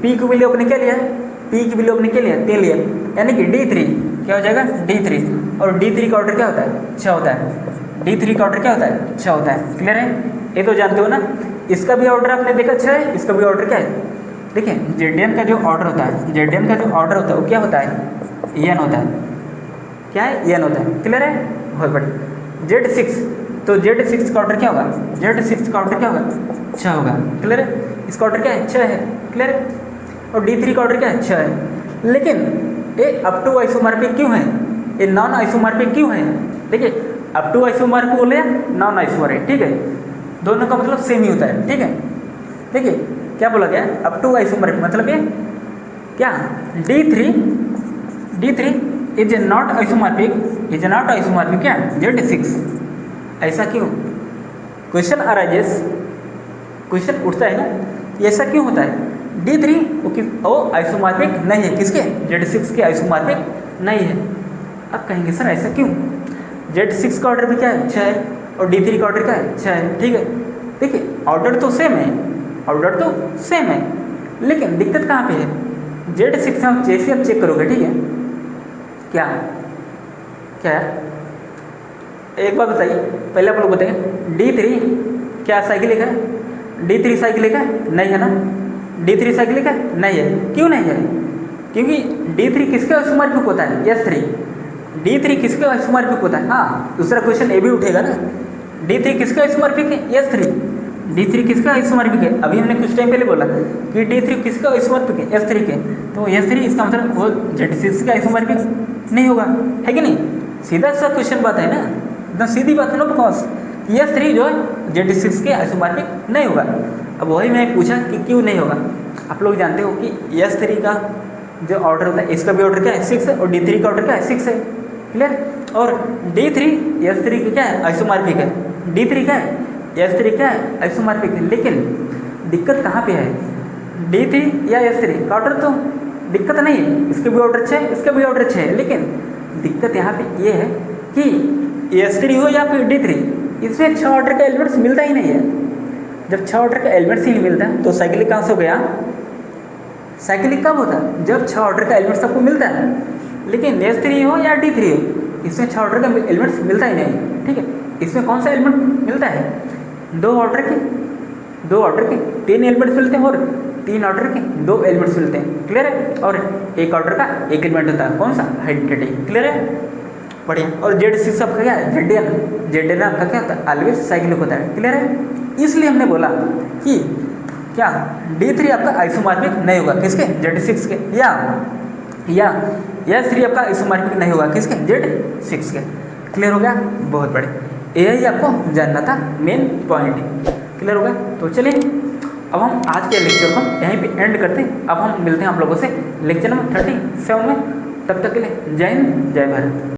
p को वैल्यू अपने क्या लिया है, p की वैल्यू अपने क्या लिया 3 लिया, यानी कि D3 क्या हो जाएगा D3। और D3 का ऑर्डर क्या होता है 6 होता है। D3 का ऑर्डर क्या होता है 6 होता है। क्लियर है? ये तो जानते हो ना। इसका भी ऑर्डर आपने देखा 6 है, इसका भी ऑर्डर क्या है। देखिए ZN का जो ऑर्डर होता है, ZN का जो ऑर्डर होता है वो क्या होता है n होता है। क्या है n होता है। क्लियर है? बहुत बढ़िया। Z6, तो Z6 का ऑर्डर क्या होगा, Z6 का ऑर्डर क्या होगा 6 होगा। क्लियर है? इसका ऑर्डर क्या है 6 है। क्लियर है? और D3 का ऑर्डर क्या है 6 है। लेकिन ये अप टू आइसोमॉर्फिक क्यों है, ये नॉन आइसोमॉर्फिक क्यों है। देखिए अप टू आइसोमॉर्फिक बोले या नॉन आइसोमॉर्फिक, ठीक है, दोनों का मतलब सेम ही होता है। ठीक है? देखिए क्या बोला गया अप टू आइसोमॉर्फिक मतलब ये क्या D3 is not isomorphic, is not isomorphic क्या Z6। ऐसा क्यों? क्वेश्चन अराइजेस, क्वेश्चन उठता है ना, ऐसा क्यों होता है। D3 वो आइसोमॉर्फिक नहीं है, किसके Z6 के आइसोमॉर्फिक नहीं है। अब कहेंगे सर ऐसा क्यों, Z6 का ऑर्डर भी क्या है 6 है, और D3 का ऑर्डर क्या है 6 है। ठीक है? देखिए ऑर्डर तो सेम है, ऑर्डर तो सेम है, लेकिन दिक्कत कहाँ पे है। Z6 में जैसे आप चेक करोगे, ठीक है, क्या क्या है एक बार बताइए, पहले आप लोग बताइए D3 क्या साइक्लिक है, D3 साइक्लिक है नहीं है ना, D3 साइक्लिक है नहीं है। क्यों नहीं है? क्योंकि D3 किसके आइसोमॉर्फिक होता है S3, D3 किसके आइसोमॉर्फिक होता है। हाँ दूसरा क्वेश्चन ये भी उठेगा ना, D3 किसका आइसोमॉर्फिक है S3, D3 किसका आइसोमॉर्फिक है। अभी हमने कुछ टाइम पहले बोला कि D3 किसका आइसोमॉर्फिक है S3 के, तो S3 इसका मतलब वो Z6 का आइसोमॉर्फिक नहीं होगा, है कि नहीं। सीधा सा क्वेश्चन बात है ना, एकदम सीधी बात है ना, बिकॉज S3 जो है Z6 के आइसोमॉर्फिक नहीं होगा। अब वही मैं पूछा कि क्यों नहीं होगा। आप लोग जानते हो कि S3 का जो ऑर्डर होता है, इसका भी ऑर्डर क्या है 6 है, और D3 का ऑर्डर क्या है 6 है। क्लियर? और D3 S3 की क्या है आइसोमॉर्फिक है, D3 क्या है S3 क्या है आइसोमॉर्फिक है। लेकिन दिक्कत कहाँ पे है, D3 या S3 का ऑर्डर तो दिक्कत नहीं है, इसके भी ऑर्डर 6 है, इसका भी ऑर्डर 6 है, लेकिन दिक्कत यहाँ पे ये है कि S3 हो या फिर D3, इसमें 6 ऑर्डर का एलिमेंट्स मिलता ही नहीं है। जब 6 ऑर्डर का एलिमेंट्स ही नहीं मिलता तो साइक्लिक कहाँ से हो गया साइक्लिक कब होता है? जब 6 ऑर्डर का एलिमेंट सबको मिलता है। लेकिन S3 हो या D3 हो, इसमें 6 ऑर्डर का एलिमेंट्स मिलता ही नहीं। ठीक है, इसमें कौन सा एलिमेंट मिलता है? 2 ऑर्डर के 3 एलिमेंट्स मिलते हैं, और 3 ऑर्डर के 2 एलिमेंट्स मिलते हैं। क्लियर है? और 1 ऑर्डर का 1 एलिमेंट होता है, कौन सा? हाइड्रोजन। क्लियर है? बढ़िया। और Z6 आपका क्या है? Zn आपका क्या होता है? ऑलवेज साइक्लिक होता है। क्लियर है? इसलिए हमने बोला कि क्या D3 आपका आइसोमॉर्फिक नहीं होगा, किसके? Z6 के, या S3 आपका आइसोमॉर्फिक नहीं होगा, किसके? Z6 के। क्लियर हो गया? बहुत बढ़िया। यही आपको जानना था, मेन पॉइंट। क्लियर हो गया? तो चलिए अब हम आज के लेक्चर को यहीं पे एंड करते हैं। अब हम मिलते हैं आप लोगों से लेक्चर नंबर 37 में। तब तक के लिए जय हिंद, जय भारत।